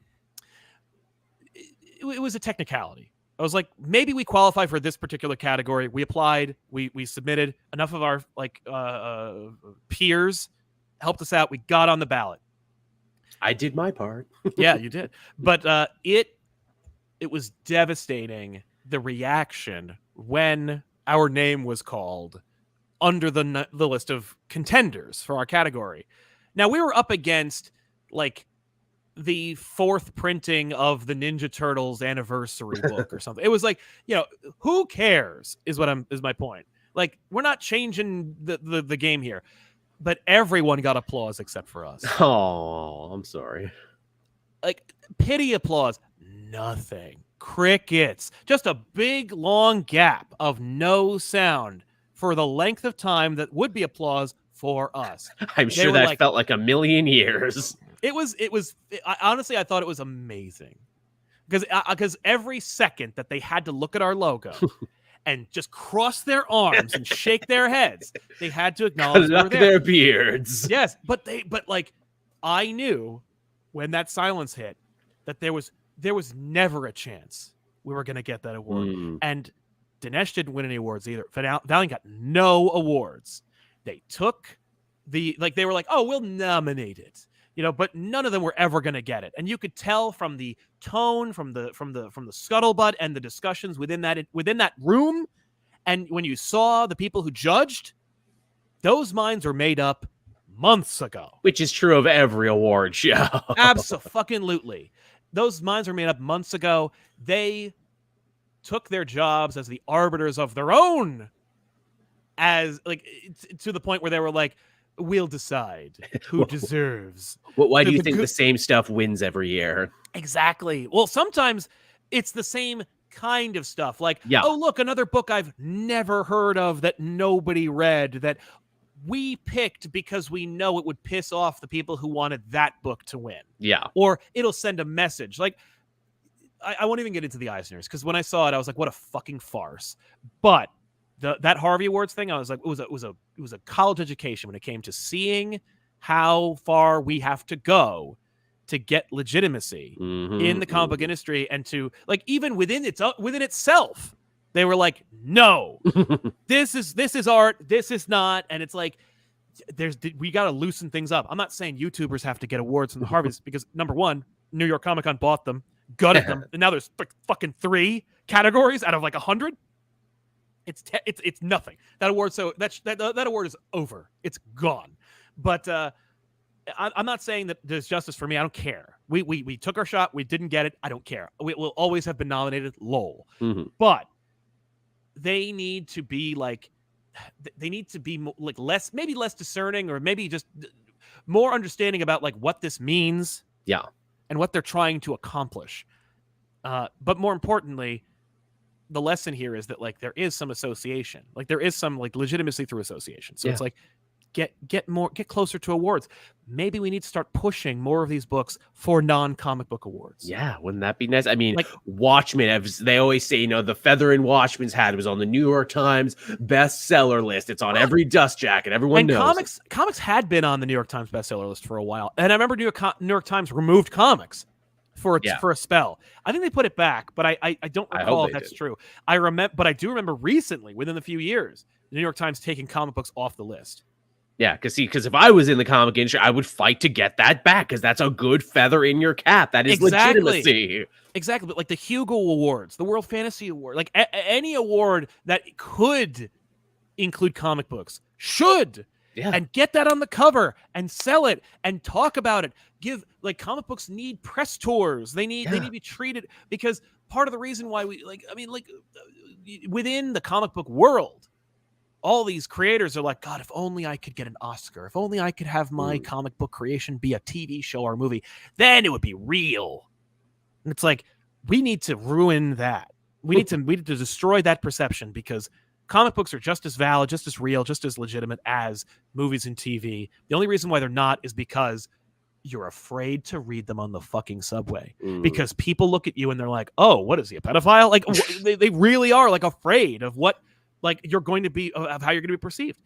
it was a technicality. I was like, maybe we qualify for this particular category. We applied, we submitted. Enough of our peers helped us out. We got on the ballot. I did my part. Yeah, you did. But it was devastating, the reaction when our name was called under the list of contenders for our category. Now, we were up against the fourth printing of the Ninja Turtles anniversary book or something. It was like, who cares is my point. Like, we're not changing the game here, but everyone got applause except for us. Oh, I'm sorry. Like, pity applause, nothing. Crickets, just a big long gap of no sound for the length of time that would be applause for us. I'm sure that felt like a million years. Honestly, I thought it was amazing because every second that they had to look at our logo and just cross their arms and shake their heads, they had to acknowledge their beards. Yes, but I knew when that silence hit that there was never a chance we were going to get that award. And Dinesh didn't win any awards either. Valiant got no awards. They took they were like, oh, we'll nominate it. But none of them were ever going to get it. And you could tell from the tone, from the scuttlebutt and the discussions within that room. And when you saw the people who judged, those minds were made up months ago. Which is true of every award show. Absolutely. Those minds were made up months ago. They took their jobs as the arbiters of their own, to the point where they were like, we'll decide who deserves. Why do you think the same stuff wins every year? Exactly. Well, sometimes it's the same kind of stuff. Like, oh, look, another book I've never heard of that nobody read that we picked because we know it would piss off the people who wanted that book to win. Yeah. Or it'll send a message. Like, I won't even get into the Eisners because when I saw it, I was like, what a fucking farce. But that Harvey Awards thing, I was like, it was a college education when it came to seeing how far we have to go to get legitimacy Mm-hmm, in the comic book industry, and to like even within itself, they were like, no, this is art, this is not. And it's like, we got to loosen things up. I'm not saying YouTubers have to get awards from the Harveys because number one, New York Comic Con bought them, gutted them, and now there's fucking 3 categories out of like 100. It's nothing. That award, so that award is over. It's gone. But I'm not saying that there's justice for me. I don't care. We took our shot. We didn't get it. I don't care. We will always have been nominated. Lol. Mm-hmm. But they need to be like, like less discerning, or maybe just more understanding about like what this means. Yeah. And what they're trying to accomplish. But more importantly, the lesson here is that like there is some association, like there is some like legitimacy through association. So it's like get closer to awards. Maybe we need to start pushing more of these books for non-comic book awards. Yeah, wouldn't that be nice? I mean, like Watchmen, they always say, the feather in Watchmen's hat was on the New York Times bestseller list. It's on every dust jacket. Everyone knows. Comics had been on the New York Times bestseller list for a while, and I remember New York Times removed comics for a spell. I think they put it back, but I don't recall if that's true. But I do remember recently, within a few years, the New York Times taking comic books off the list. Yeah, because if I was in the comic industry, I would fight to get that back, because that's a good feather in your cap. That is legitimacy. Exactly, but like the Hugo Awards, the World Fantasy Award, like any award that could include comic books should. Yeah. And get that on the cover and sell it and talk about it. Comic books need press tours. They need to be treated, because part of the reason why within the comic book world, all these creators are like, God, if only I could get an Oscar, if only I could have my comic book creation be a TV show or a movie, then it would be real. And it's like, we need to ruin that. We need to destroy that perception, because comic books are just as valid, just as real, just as legitimate as movies and TV. The only reason why they're not is because you're afraid to read them on the fucking subway, because people look at you and they're like, oh, what is he, a pedophile? Like they really are like afraid of what you're going to be, of how you're going to be perceived.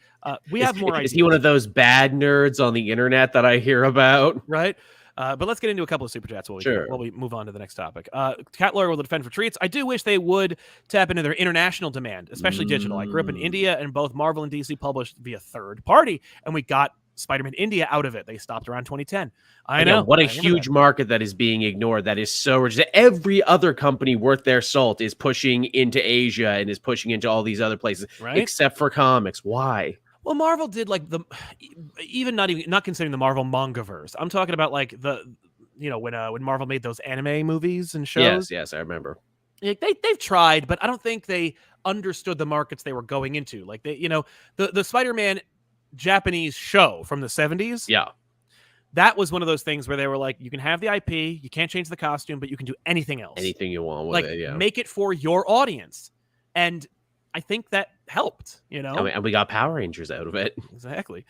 We have more ideas. Is he one of those bad nerds on the internet that I hear about? Right. But let's get into a couple of super chats while we move on to the next topic. Cat Lawyer will defend for treats. I do wish they would tap into their international demand, especially digital. I grew up in India, and both Marvel and DC published via third party, and we got Spider-Man India out of it. They stopped around 2010. I know. What a huge market that is being ignored. That is so rich. Every other company worth their salt is pushing into Asia and is pushing into all these other places, except for comics. Why? Well, Marvel did like not considering the Marvel mangaverse. I'm talking about like when Marvel made those anime movies and shows. Yes, I remember. They've tried, but I don't think they understood the markets they were going into. Like the Spider-Man Japanese show from the 70s. Yeah. That was one of those things where they were like, you can have the IP, you can't change the costume, but you can do anything else. Anything you want with it, yeah. Make it for your audience. And I think that helped, And we got Power Rangers out of it. Exactly.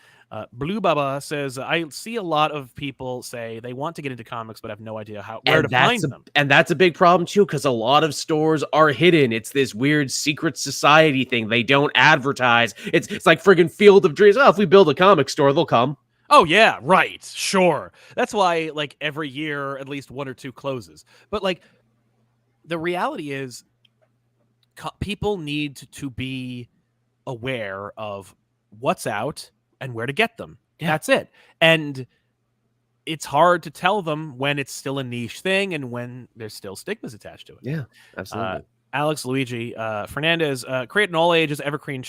Blue Baba says, I see a lot of people say they want to get into comics, but have no idea where to find them. And that's a big problem, too, because a lot of stores are hidden. It's this weird secret society thing. They don't advertise. It's like friggin' Field of Dreams. Oh, if we build a comic store, they'll come. Oh, yeah, right. Sure. That's why, every year, at least 1 or 2 closes. But, the reality is, people need to be aware of what's out and where to get them. Yeah. That's it. And it's hard to tell them when it's still a niche thing and when there's still stigmas attached to it. Yeah, absolutely. Alex Luigi Fernandez, create all ages evergreen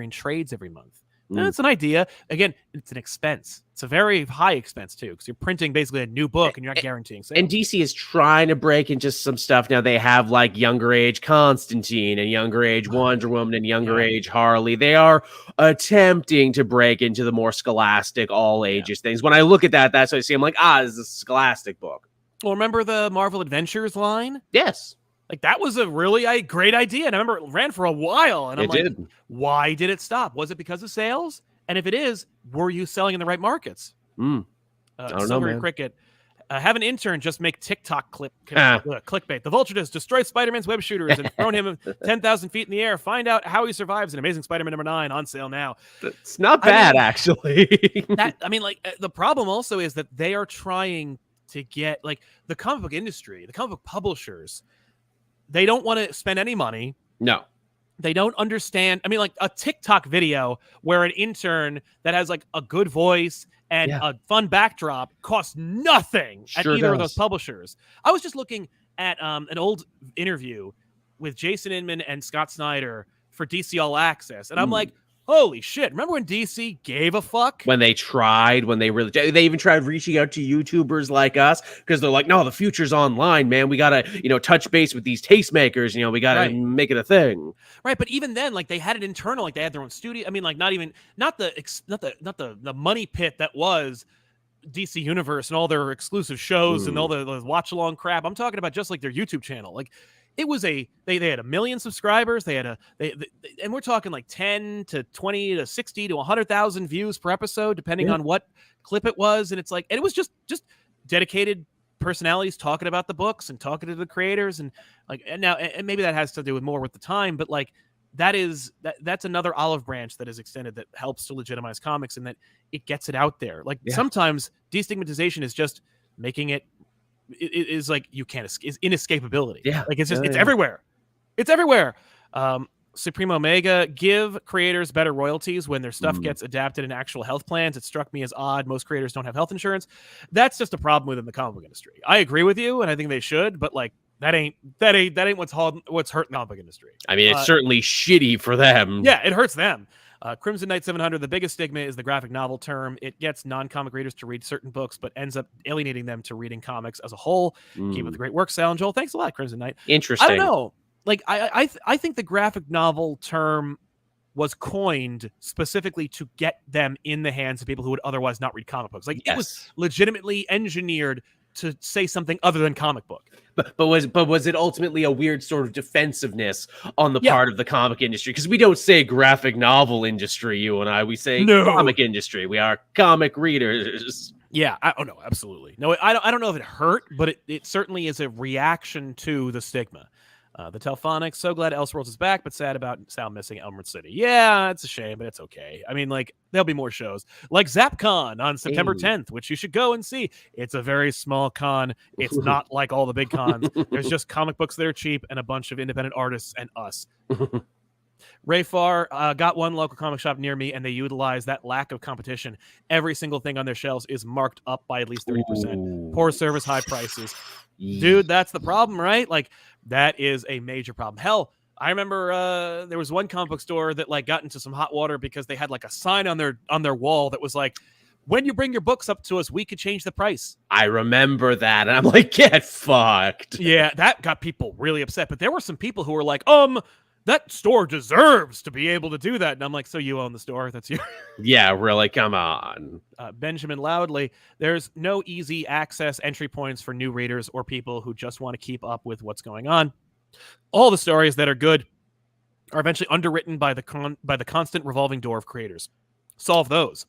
trades every month. That's an idea. Again, it's an expense. It's a very high expense, too, because you're printing basically a new book and you're not guaranteeing sales. And DC is trying to break into some stuff now. They have younger age Constantine and younger age Wonder Woman and younger age Harley. They are attempting to break into the more scholastic, all ages things. When I look at that, that's what I see. I'm like, this is a scholastic book. Well, remember the Marvel Adventures line? Yes. That was a really great idea. And I remember it ran for a while. And I'm like, why did it stop? Was it because of sales? And if it is, were you selling in the right markets? I don't know, man. Cricket Have an intern just make TikTok Ah. clickbait. The Vulture has destroyed Spider-Man's web shooters and thrown him 10,000 feet in the air. Find out how he survives in Amazing Spider-Man #9 on sale now. It's not bad, actually. The problem also is that they are trying to get, like, the comic book industry, the comic book publishers, they don't want to spend any money. No. They don't understand. I mean, like, a TikTok video where an intern that has, like, a good voice and a fun backdrop costs nothing at either of those publishers. I was just looking at an old interview with Jason Inman and Scott Snyder for DC All Access, and I'm like, holy shit. Remember when DC gave a fuck? When they even tried reaching out to YouTubers like us, because they're like, no, the future's online, man. We got to, touch base with these tastemakers. We got to make it a thing. Right. But even then, like, they had it internal, like they had their own studio. I mean, like, not the money pit that was DC Universe and all their exclusive shows and all the watch along crap. I'm talking about just like their YouTube channel. Like, it was they had 1 million subscribers. They had and we're talking like 10 to 20 to 60 to 100,000 views per episode, depending on what clip it was. And it's like, and it was just dedicated personalities talking about the books and talking to the creators. And like, and maybe that has to do with more with the time, but like, that's another olive branch that is extended that helps to legitimize comics, and that it gets it out there. Like, sometimes destigmatization is just making it is like, you can't escape, is inescapability. Like, it's just it's everywhere. It's everywhere. Supreme Omega, give creators better royalties when their stuff gets adapted in actual health plans. It struck me as odd. Most creators don't have health insurance. That's just a problem within the comic book industry. I agree with you, and I think they should, but like, that ain't what's hurting the comic book industry. I mean, it's certainly shitty for them. Yeah, it hurts them. Crimson Knight 700, the biggest stigma is the graphic novel term. It gets non-comic readers to read certain books, but ends up alienating them to reading comics as a whole. Keep up the great work, Sal and Joel. Thanks a lot, Crimson Knight. Interesting. I don't know. Like, I think the graphic novel term was coined specifically to get them in the hands of people who would otherwise not read comic books. Like, it was legitimately engineered to say something other than comic book. But was it ultimately a weird sort of defensiveness on the part of the comic industry? Because we don't say graphic novel industry, you and I. We say comic industry. We are comic readers. Yeah, no, absolutely. No, I don't know if it hurt, but it certainly is a reaction to the stigma. The Telphonics, so glad Elseworlds is back, but sad about Sal missing Elmwood City. Yeah, it's a shame, but it's okay. I mean, like, there'll be more shows. Like ZapCon on September 10th, which you should go and see. It's a very small con. It's not like all the big cons. There's just comic books that are cheap and a bunch of independent artists and us. Ray Farr, got one local comic shop near me, and they utilize that lack of competition. Every single thing on their shelves is marked up by at least 30%. Poor service, high prices. Dude, that's the problem, right? Like, that is a major problem. Hell, I remember there was one comic book store that like got into some hot water because they had like a sign on their wall that was like, when you bring your books up to us, we could change the price. I remember that, and I'm like, get fucked. Yeah, that got people really upset. But there were some people who were like, that store deserves to be able to do that. And I'm like, so you own the store? That's you. Yeah, really, come on. Benjamin Loudly, there's no easy access entry points for new readers or people who just want to keep up with what's going on. All the stories that are good are eventually underwritten by the constant revolving door of creators. Solve those.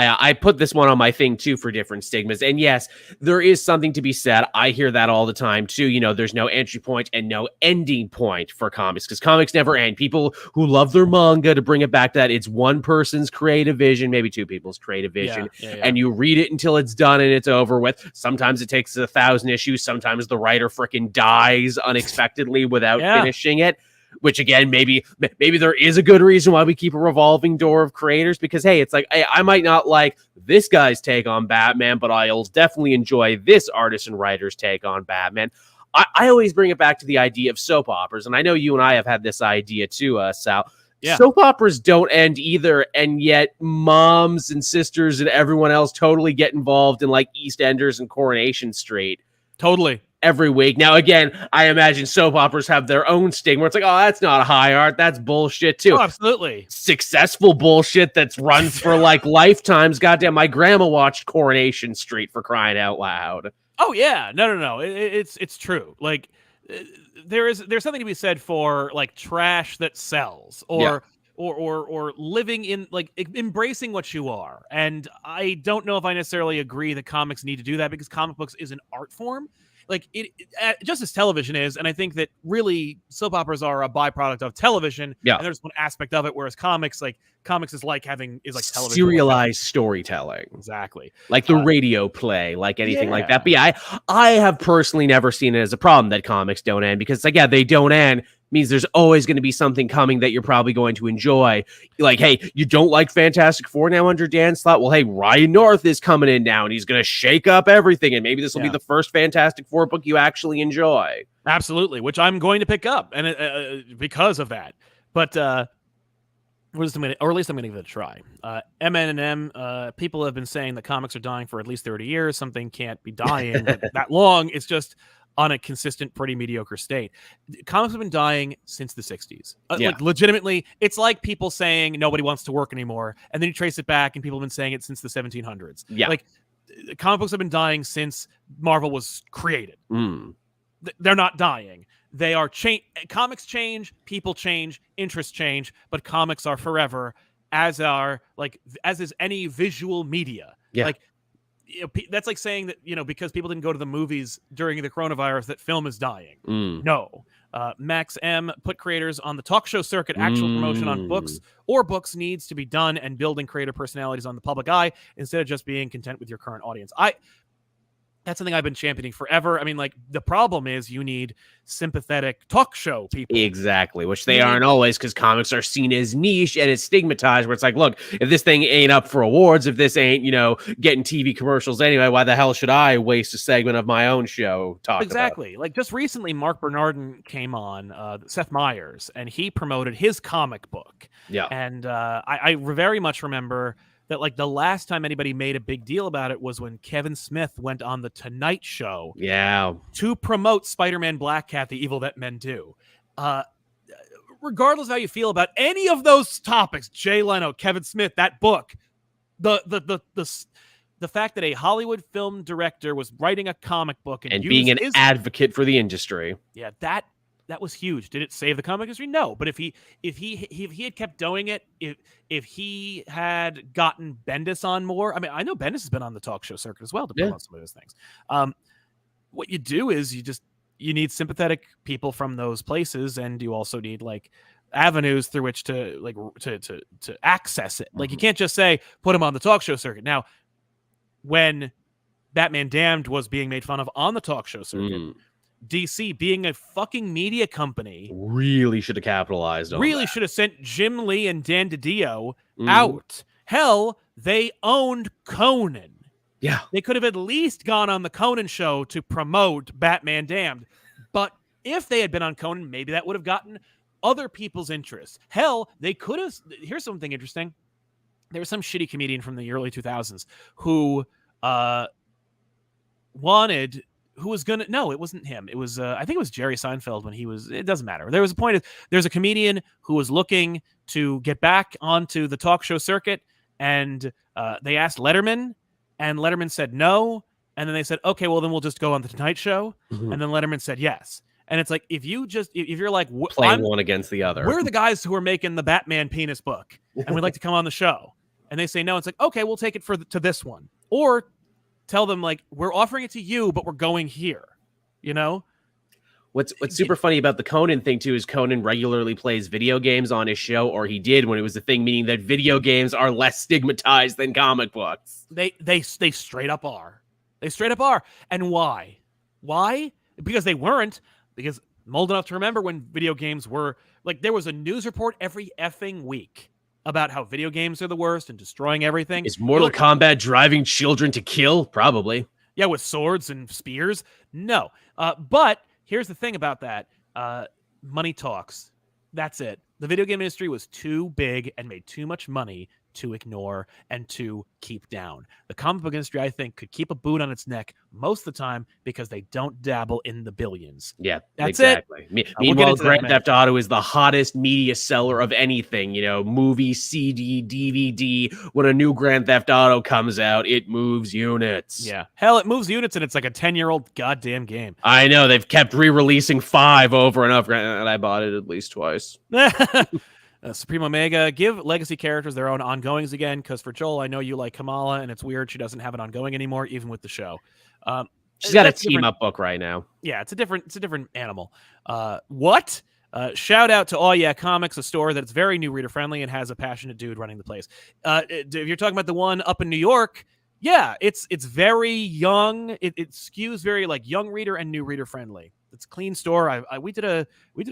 I put this one on my thing too for different stigmas. And yes, there is something to be said. I hear that all the time too. There's no entry point and no ending point for comics, because comics never end. People who love their manga, to bring it back to that, it's one person's creative vision, maybe two people's creative vision, and you read it until it's done and it's over with. Sometimes it takes 1,000 issues. Sometimes the writer freaking dies unexpectedly without finishing it. Which again, maybe there is a good reason why we keep a revolving door of creators, because hey, it's like, hey, I might not like this guy's take on Batman, but I'll definitely enjoy this artist and writer's take on Batman. I always bring it back to the idea of soap operas, and I know you and I have had this idea too, Sal. Yeah. Soap operas don't end either, and yet moms and sisters and everyone else totally get involved in like EastEnders and Coronation Street. Totally. Every week. Now, again, I imagine soap operas have their own stigma. It's like, oh, that's not high art. That's bullshit, too. Oh, absolutely. Successful bullshit that's runs for, like, lifetimes. Goddamn, my grandma watched Coronation Street, for crying out loud. Oh, yeah. No. It's true. Like, there's something to be said for, like, trash that sells. Or or living in like embracing what you are. And I don't know if I necessarily agree that comics need to do that, because comic books is an art form, like just as television is. And I think that really soap operas are a byproduct of television, Yeah. and there's one aspect of it, whereas comics is like television, serialized storytelling. Exactly. Like the radio play, like anything like that. But yeah, I have personally never seen it as a problem that comics don't end, because like, yeah, they don't end means there's always going to be something coming that you're probably going to enjoy. Like, hey, you don't like Fantastic Four now under Dan Slott? Well, hey, Ryan North is coming in now, and he's going to shake up everything, and maybe this will be the first Fantastic Four book you actually enjoy. Absolutely, which I'm going to pick up, and because of that. But or at least I'm going to give it a try. M&M, people have been saying that comics are dying for at least 30 years. Something can't be dying that long. It's just on a consistent, pretty mediocre state. Comics have been dying since the 60s. Like, legitimately, it's like people saying nobody wants to work anymore, and then you trace it back, and people have been saying it since the 1700s. Yeah. Like, comic books have been dying since Marvel was created. They're not dying. They are comics change, people change, interests change, but comics are forever, as is any visual media. Yeah. Like, that's like saying that, because people didn't go to the movies during the coronavirus, that film is dying. No. Max M put creators on the talk show circuit. Actual promotion on books needs to be done, and building creator personalities on the public eye instead of just being content with your current audience. That's something I've been championing forever. I mean, like, the problem is you need sympathetic talk show people. Exactly, which they aren't always, because comics are seen as niche and it's stigmatized, where it's like, look, if this thing ain't up for awards, if this ain't, getting TV commercials anyway, why the hell should I waste a segment of my own show talking Exactly. Like, just recently, Mark Bernardin came on, Seth Meyers, and he promoted his comic book. Yeah. And I very much remember that, like, the last time anybody made a big deal about it was when Kevin Smith went on The Tonight Show. Yeah. To promote Spider-Man Black Cat, The Evil That Men Do. Regardless of how you feel about any of those topics, Jay Leno, Kevin Smith, that book, the fact that a Hollywood film director was writing a comic book and being an advocate for the industry. Yeah, that was huge. Did it save the comic industry? No, but if he had kept doing it, if he had gotten Bendis on more, I mean, I know Bendis has been on the talk show circuit as well to promote some of those things. What you do is you need sympathetic people from those places, and you also need, like, avenues through which to access it. Like, you can't just say put him on the talk show circuit. Now, when Batman Damned was being made fun of on the talk show circuit, DC, being a fucking media company, really should have capitalized on that. Should have sent Jim Lee and Dan DiDio out. Hell, they owned Conan. Yeah. They could have at least gone on the Conan show to promote Batman Damned. But if they had been on Conan, maybe that would have gotten other people's interests. Hell, they could have. Here's something interesting. There was some shitty comedian from the early 2000s who no, it wasn't him. It was, I think it was Jerry Seinfeld when it doesn't matter. There was a point, there's a comedian who was looking to get back onto the talk show circuit, and they asked Letterman, and Letterman said no. And then they said, okay, well, then we'll just go on the Tonight Show. And then Letterman said yes. And it's like, if you're like, playing one against the other, we're the guys who are making the Batman penis book, and we'd like to come on the show. And they say no. It's like, okay, we'll take it to this one. Or tell them, like, we're offering it to you, but we're going here. What's super funny about the Conan thing too is Conan regularly plays video games on his show, or he did when it was a thing, meaning that video games are less stigmatized than comic books. They straight up are. They straight up are. And why? Why? Because they weren't. Because I'm old enough to remember when video games were, like, there was a news report every effing week about how video games are the worst and destroying everything. Is Mortal Kombat driving children to kill? Probably. Yeah, with swords and spears? No. But here's the thing about that. Money talks. That's it. The video game industry was too big and made too much money to ignore and to keep down. The comic book industry, I think, could keep a boot on its neck most of the time because they don't dabble in the billions. Yeah, that's exactly. It. Meanwhile, Grand Theft Auto is the hottest media seller of anything. Movie, CD, DVD. When a new Grand Theft Auto comes out, it moves units. Yeah. Hell, it moves units, and it's like a 10-year-old goddamn game. I know. They've kept re-releasing 5 over and over, and I bought it at least twice. Supreme Omega, give legacy characters their own ongoings again, because for Joel, I know you like Kamala, and it's weird she doesn't have an ongoing anymore, even with the show. She's got a That's team up book right now. Yeah, it's a different animal. What? Shout out to All Yeah Comics, a store that's very new reader friendly and has a passionate dude running the place. If you're talking about the one up in New York, yeah, it's very young. It skews very like young reader and new reader friendly. It's a clean store. We did a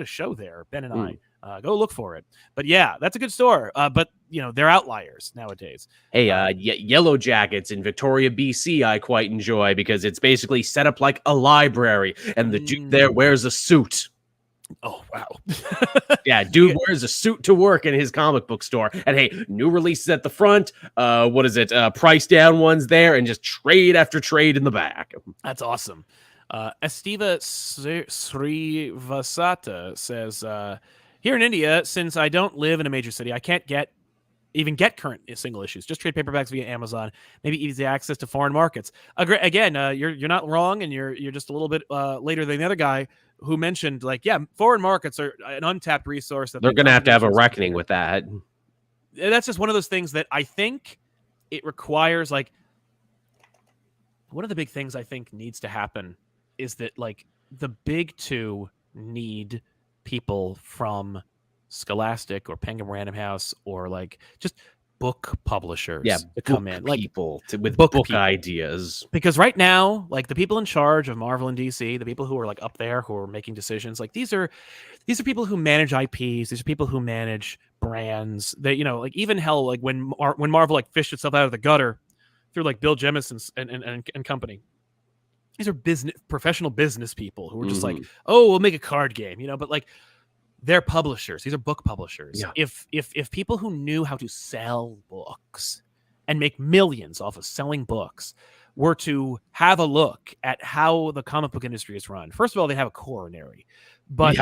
show there, Ben and I. Go look for it. But yeah, that's a good store. But you know, they're outliers nowadays. Hey, Yellow Jackets in Victoria, BC, I quite enjoy because it's basically set up like a library, and the dude there wears a suit. Oh, wow. Yeah, dude wears a suit to work in his comic book store. And hey, new releases at the front. What is it? Price down ones there, and just trade after trade in the back. That's awesome. Estiva Srivasata says, here in India, since I don't live in a major city, I can't even get current single issues. Just trade paperbacks via Amazon. Maybe easy access to foreign markets. Again, you're not wrong, and you're just a little bit later than the other guy who mentioned, like, yeah, foreign markets are an untapped resource that they're going to have a reckoning with that. That's just one of those things that I think it requires. Like, one of the big things I think needs to happen is that, like, the big two need people from Scholastic or Penguin Random House or like just book publishers to come in, like people with book ideas. Because right now, like the people in charge of Marvel and DC, the people who are like up there who are making decisions, like these are people who manage IPs. These are people who manage brands. That, you know, like even hell, like when Marvel like fished itself out of the gutter through like Bill Jemisin's and company. These are professional business people who are just like, oh, we'll make a card game, you know, but like. They're publishers. These are book publishers. Yeah. If people who knew how to sell books and make millions off of selling books were to have a look at how the comic book industry is run, first of all, they have a coronary, but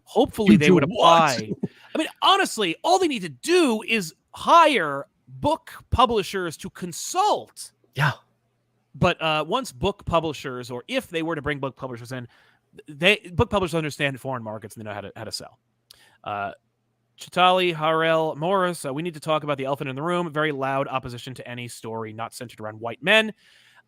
hopefully they would apply. I mean, honestly, all they need to do is hire book publishers to consult. Yeah. But once book publishers, or if they were to bring book publishers in, book publishers understand foreign markets and they know how to sell. Chitali Harel Morris, we need to talk about the elephant in the room. Very loud opposition to any story not centered around white men.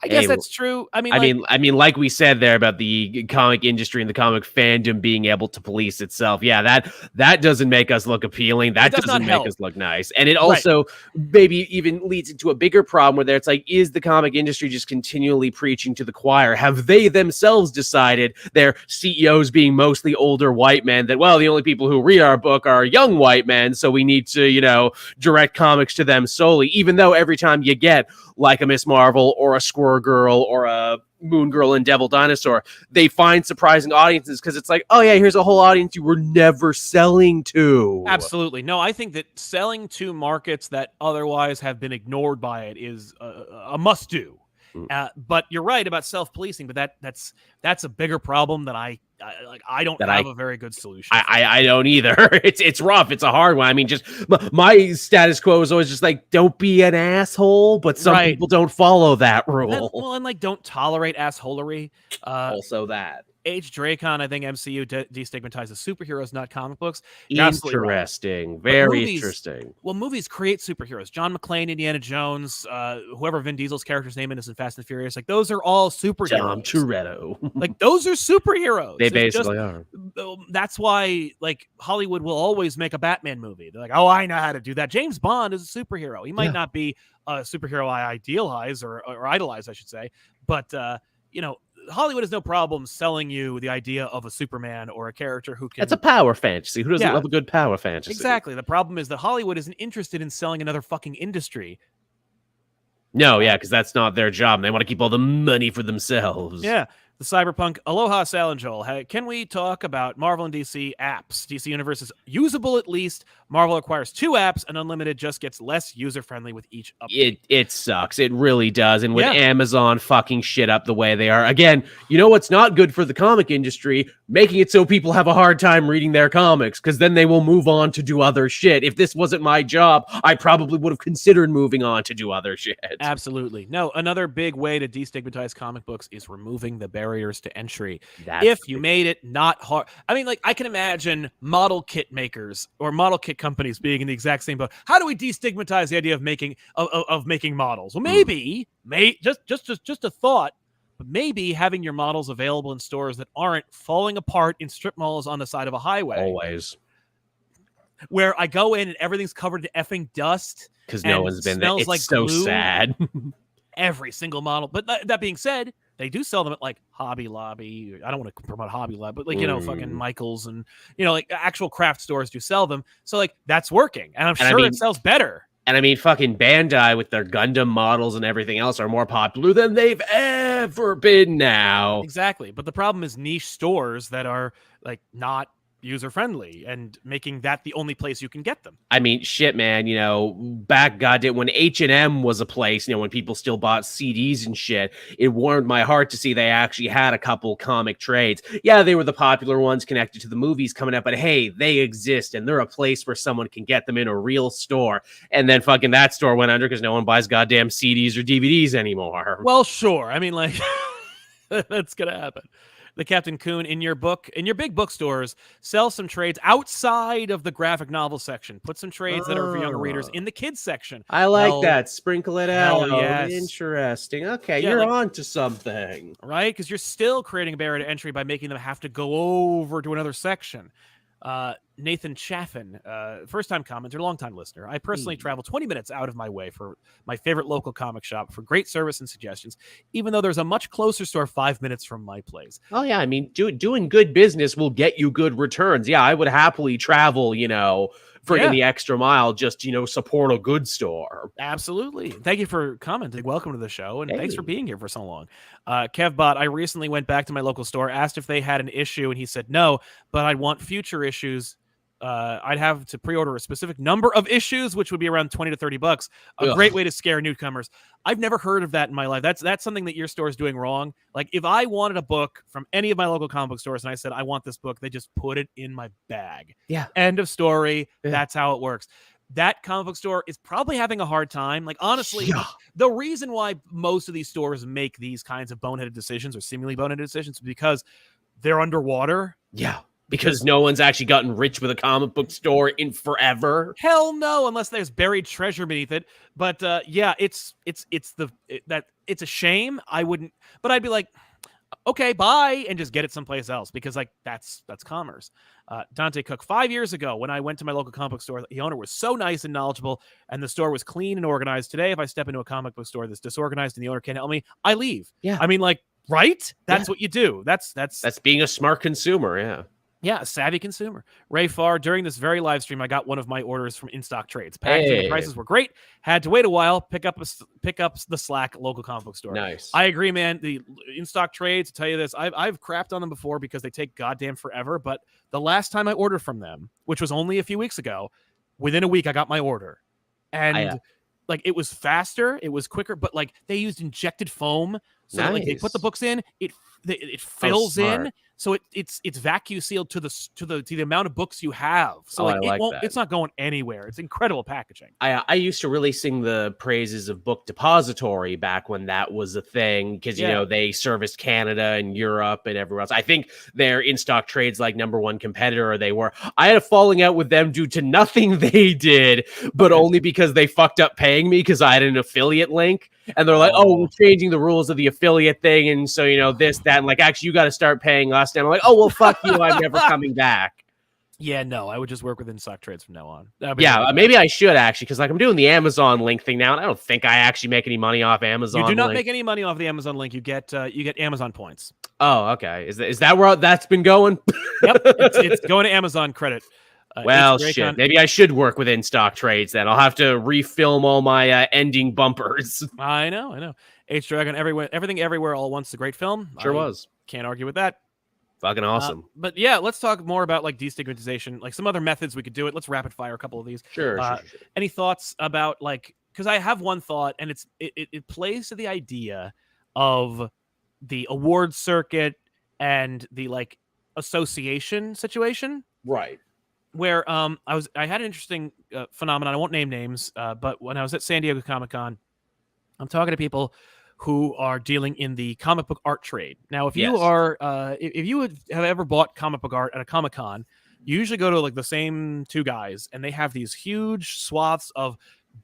I guess that's true. I mean, like we said there about the comic industry and the comic fandom being able to police itself. Yeah, that doesn't make us look appealing. That doesn't make us look nice. And it also maybe even leads into a bigger problem where it's like, is the comic industry just continually preaching to the choir? Have they themselves decided, their CEOs being mostly older white men, that, well, the only people who read our book are young white men, so we need to, you know, direct comics to them solely, even though every time you get like a Miss Marvel or a Squirrel Girl or a Moon Girl and Devil Dinosaur, they find surprising audiences because it's like, oh yeah, here's a whole audience you were never selling to. Absolutely. No, I think that selling to markets that otherwise have been ignored by it is a must-do. But you're right about self-policing, but that's a bigger problem that I don't have a very good solution. I don't either. It's rough. It's a hard one. I mean, just my status quo is always just like, don't be an asshole, but some people don't follow that rule. And like, don't tolerate assholery. Also that. H. Dracon, I think MCU destigmatizes superheroes, not comic books. Interesting. Very interesting. Well, movies create superheroes. John McClane, Indiana Jones, whoever Vin Diesel's character's name is in Fast and Furious. Like, those are all superheroes. Tom Toretto. Like, those are superheroes. They basically are. That's why, like, Hollywood will always make a Batman movie. They're like, oh, I know how to do that. James Bond is a superhero. He might not be a superhero I idealize or idolize, I should say. But, you know, Hollywood has no problem selling you the idea of a Superman or a character who can... That's a power fantasy. Who doesn't love a good power fantasy? Exactly. The problem is that Hollywood isn't interested in selling another fucking industry. No, yeah, because that's not their job. They want to keep all the money for themselves. Yeah. The Cyberpunk. Aloha, Sal and Joel. Hey, can we talk about Marvel and DC apps? DC Universe is usable at least. Marvel acquires 2 apps, and Unlimited just gets less user-friendly with each update. It sucks. It really does. And with Amazon fucking shit up the way they are. Again, you know what's not good for the comic industry? Making it so people have a hard time reading their comics, because then they will move on to do other shit. If this wasn't my job, I probably would have considered moving on to do other shit. Absolutely. No, another big way to destigmatize comic books is removing the barrier barriers to entry. That's If you made it not hard, I mean, like I can imagine model kit makers or model kit companies being in the exact same boat. How do we destigmatize the idea of making models? Well, maybe, just a thought. But maybe having your models available in stores that aren't falling apart in strip malls on the side of a highway. Always. Where I go in and everything's covered in effing dust. Because no one's been there. Smells It's like so glue. sad. Every single model. But that being said, they do sell them at like Hobby Lobby. I don't want to promote Hobby Lobby, but like, fucking Michaels and, like actual craft stores do sell them. So like that's working. And I'm sure it sells better. And I mean, fucking Bandai with their Gundam models and everything else are more popular than they've ever been now. Exactly. But the problem is niche stores that are like not user-friendly and making that the only place you can get them. I mean, shit, man, back goddamn when H&M was a place, when people still bought CDs and shit, it warmed my heart to see they actually had a couple comic trades. Yeah, they were the popular ones connected to the movies coming up, but hey, they exist and they're a place where someone can get them in a real store. And then fucking that store went under because no one buys goddamn CDs or DVDs anymore. Well, sure. I mean, like, that's gonna happen. The Captain Coon, in your big bookstores, sell some trades outside of the graphic novel section. Put some trades that are for younger readers in the kids section. I like that. Sprinkle it out. Yes. Interesting. Okay, you're on to something. Right? Because you're still creating a barrier to entry by making them have to go over to another section. Nathan Chaffin, first-time commenter, long-time listener. I personally travel 20 minutes out of my way for my favorite local comic shop for great service and suggestions, even though there's a much closer store 5 minutes from my place. Oh, yeah. I mean, doing good business will get you good returns. Yeah, I would happily travel, friggin' the extra mile, just, support a good store. Absolutely. Thank you for commenting. Welcome to the show, and thanks for being here for so long. Kevbot, I recently went back to my local store, asked if they had an issue, and he said no, but I'd want future issues. I'd have to pre-order a specific number of issues, which would be around $20 to $30. A great way to scare newcomers. I've never heard of that in my life. That's something that your store is doing wrong. Like if I wanted a book from any of my local comic book stores and I said, I want this book, they just put it in my bag. Yeah. End of story. Yeah. That's how it works. That comic book store is probably having a hard time. Like, honestly, the reason why most of these stores make these kinds of boneheaded decisions or seemingly boneheaded decisions is because they're underwater. Yeah. Because no one's actually gotten rich with a comic book store in forever. Hell no, unless there's buried treasure beneath it. But it's a shame. I wouldn't, but I'd be like, okay, bye, and just get it someplace else because like that's commerce. Dante Cook, 5 years ago when I went to my local comic book store, the owner was so nice and knowledgeable, and the store was clean and organized. Today, if I step into a comic book store that's disorganized and the owner can't help me, I leave. Yeah, I mean, like, right? That's what you do. That's being a smart consumer. Yeah. Yeah, a savvy consumer. Ray Farr, during this very live stream, I got one of my orders from In-Stock Trades. Packaging and prices were great. Had to wait a while, pick up the slack local comic book store. Nice. I agree, man. The In-Stock Trades, to tell you this, I've crapped on them before because they take goddamn forever. But the last time I ordered from them, which was only a few weeks ago, within a week I got my order. And like it was faster, it was quicker, but like they used injected foam. So that, like they put the books in, it fills in. So it's vacuum sealed to the amount of books you have. So it's not going anywhere. It's incredible packaging. I used to really sing the praises of Book Depository back when that was a thing because they serviced Canada and Europe and everywhere else. I think their In-Stock Trades like #1 competitor, or they were. I had a falling out with them due to nothing they did, but only because they fucked up paying me because I had an affiliate link. And they're like, oh, we're changing the rules of the affiliate thing. And so, this, that, and like, actually, you got to start paying us. And I'm like, oh, well, fuck you. I'm never coming back. Yeah, no, I would just work with In-Stock Trades from now on. Yeah, maybe I should actually, because like I'm doing the Amazon link thing now, and I don't think I actually make any money off Amazon. You do not make any money off the Amazon link. You get Amazon points. Oh, okay. Is that where that's been going? Yep, it's going to Amazon credit. Well, shit. Maybe I should work with In-Stock Trades then. I'll have to refilm all my ending bumpers. I know. H-Dragon, Everything Everywhere All at Once, a great film. Sure was. Can't argue with that. Fucking awesome. But yeah, let's talk more about like destigmatization, like some other methods we could do it. Let's rapid fire a couple of these. Sure. Any thoughts about like, because I have one thought, and it plays to the idea of the award circuit and the like association situation. Right. Where I had an interesting phenomenon. I won't name names, but when I was at San Diego Comic-Con, I'm talking to people who are dealing in the comic book art trade. Now, if you Yes. are, if you have ever bought comic book art at a Comic-Con, you usually go to like the same two guys, and they have these huge swaths of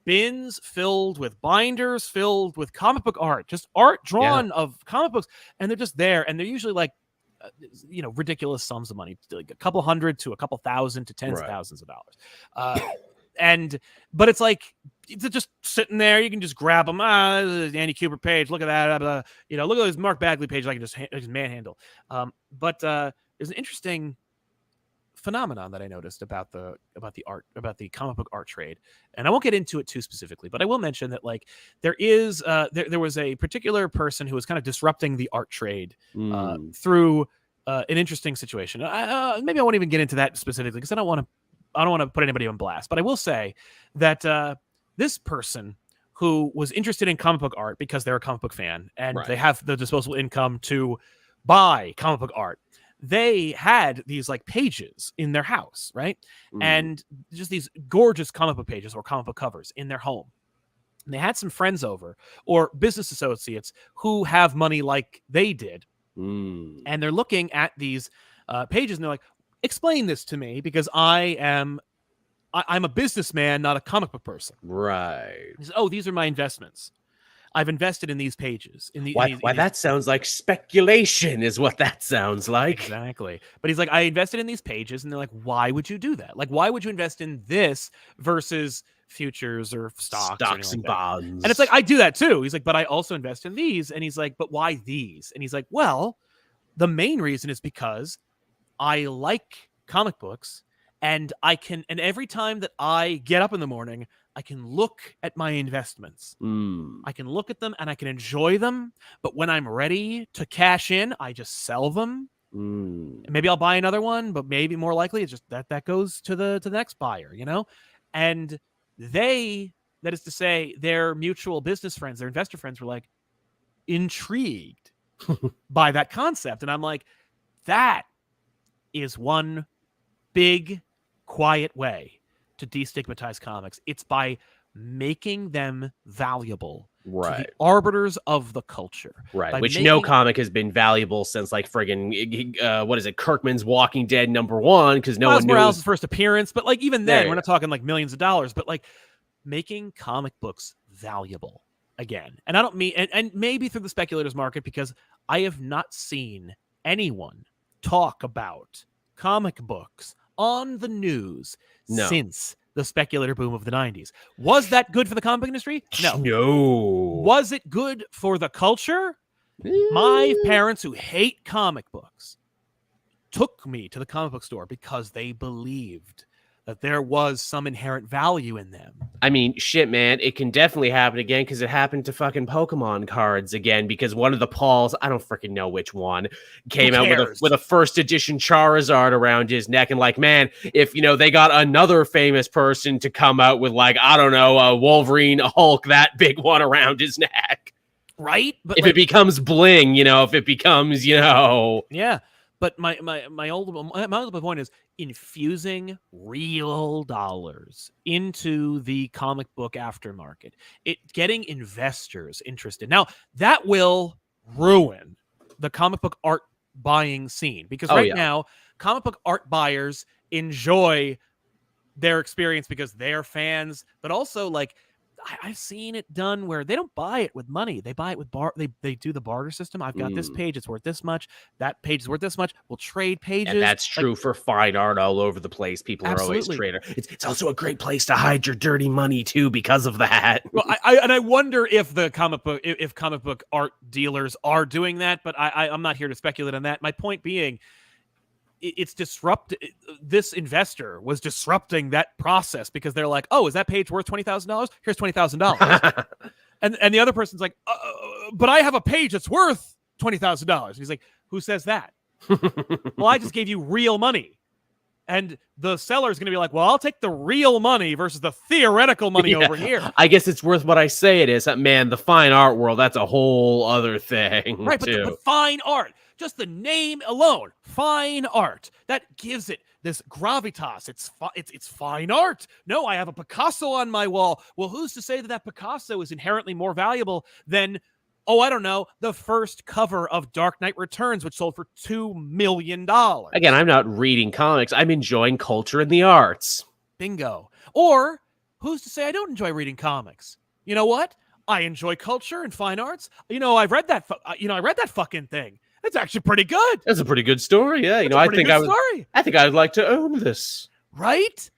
bins filled with binders filled with comic book art, just art drawn of comic books, and they're just there, and they're usually like, ridiculous sums of money, like a couple hundred to a couple thousand to tens of thousands of dollars. But it's like, they're just sitting there. You can just grab them. This is Andy Kubert page. Look at that. Look at this Mark Bagley page. I can just manhandle. But there's an interesting phenomenon that I noticed about the comic book art trade, and I won't get into it too specifically, but I will mention that like there was a particular person who was kind of disrupting the art trade through an interesting situation. Maybe I won't even get into that specifically because I don't want to put anybody on blast, but I will say that this person who was interested in comic book art because they're a comic book fan and they have the disposable income to buy comic book art, they had these like pages in their house, right? And just these gorgeous comic book pages or comic book covers in their home. And they had some friends over or business associates who have money like they did. And they're looking at these pages and they're like, explain this to me because I'm a businessman, not a comic book person. Right. He says, oh, these are my investments. I've invested in these pages. Why that sounds like speculation is what that sounds like. Exactly. But he's like, I invested in these pages, and they're like, why would you do that? Like, why would you invest in this versus futures or stocks and bonds? And it's like, I do that too. He's like, but I also invest in these. And he's like, but why these? And he's like, well, the main reason is because I like comic books, and every time that I get up in the morning, I can look at my investments. I can look at them and I can enjoy them. But when I'm ready to cash in, I just sell them. Maybe I'll buy another one, but maybe more likely it's just that goes to the next buyer, And that is to say, their mutual business friends, their investor friends were like intrigued by that concept. And I'm like, that is one big, quiet way to destigmatize comics. It's by making them valuable to the arbiters of the culture. Right, which no comic has been valuable since like friggin' what is it, Kirkman's Walking Dead #1, because no one knew Morales' first appearance, but like even then, we're not talking like millions of dollars, but like making comic books valuable again. And I don't mean, and maybe through the speculators market, because I have not seen anyone talk about comic books on the news since the speculator boom of the 90s. Was that good for the comic book industry? No. Was it good for the culture? My parents, who hate comic books, took me to the comic book store because they believed that there was some inherent value in them. I mean, shit, man, it can definitely happen again because it happened to fucking Pokemon cards again, because one of the Pauls, I don't freaking know which one, came out with a first edition Charizard around his neck, and like, man, if, they got another famous person to come out with like, I don't know, a Wolverine, a Hulk, that big one around his neck. Right? But if it becomes bling, if it becomes, Yeah. But my ultimate point is infusing real dollars into the comic book aftermarket. Getting investors interested. Now, that will ruin the comic book art buying scene, because now comic book art buyers enjoy their experience because they're fans, but also like I've seen it done where they don't buy it with money. They buy it with they do the barter system. I've got this page, it's worth this much. That page is worth this much. We'll trade pages. And that's true for fine art all over the place. People are always traders. It's also a great place to hide your dirty money too, because of that. Well, I wonder if the comic book art dealers are doing that, but I'm not here to speculate on that. My point being, it's this investor was disrupting that process because they're like, oh, is that page worth $20,000? Here's $20,000. and the other person's like, but I have a page that's worth $20,000. He's like, who says that? Well, I just gave you real money. And the seller's going to be like, well, I'll take the real money versus the theoretical money over here. I guess it's worth what I say it is. Man, the fine art world, that's a whole other thing. Right, but fine art. Just the name alone, fine art, that gives it this gravitas. It's fine art. No, I have a Picasso on my wall. Well, who's to say that Picasso is inherently more valuable than Oh, I don't know, the first cover of Dark Knight Returns, which sold for $2 million. Again, I'm not reading comics. I'm enjoying culture and the arts. Bingo. Or who's to say I don't enjoy reading comics? You know what? I enjoy culture and fine arts. I've read that. I read that fucking thing. It's actually pretty good. That's a pretty good story. Yeah, It's a pretty good story. I think I would like to own this. Right?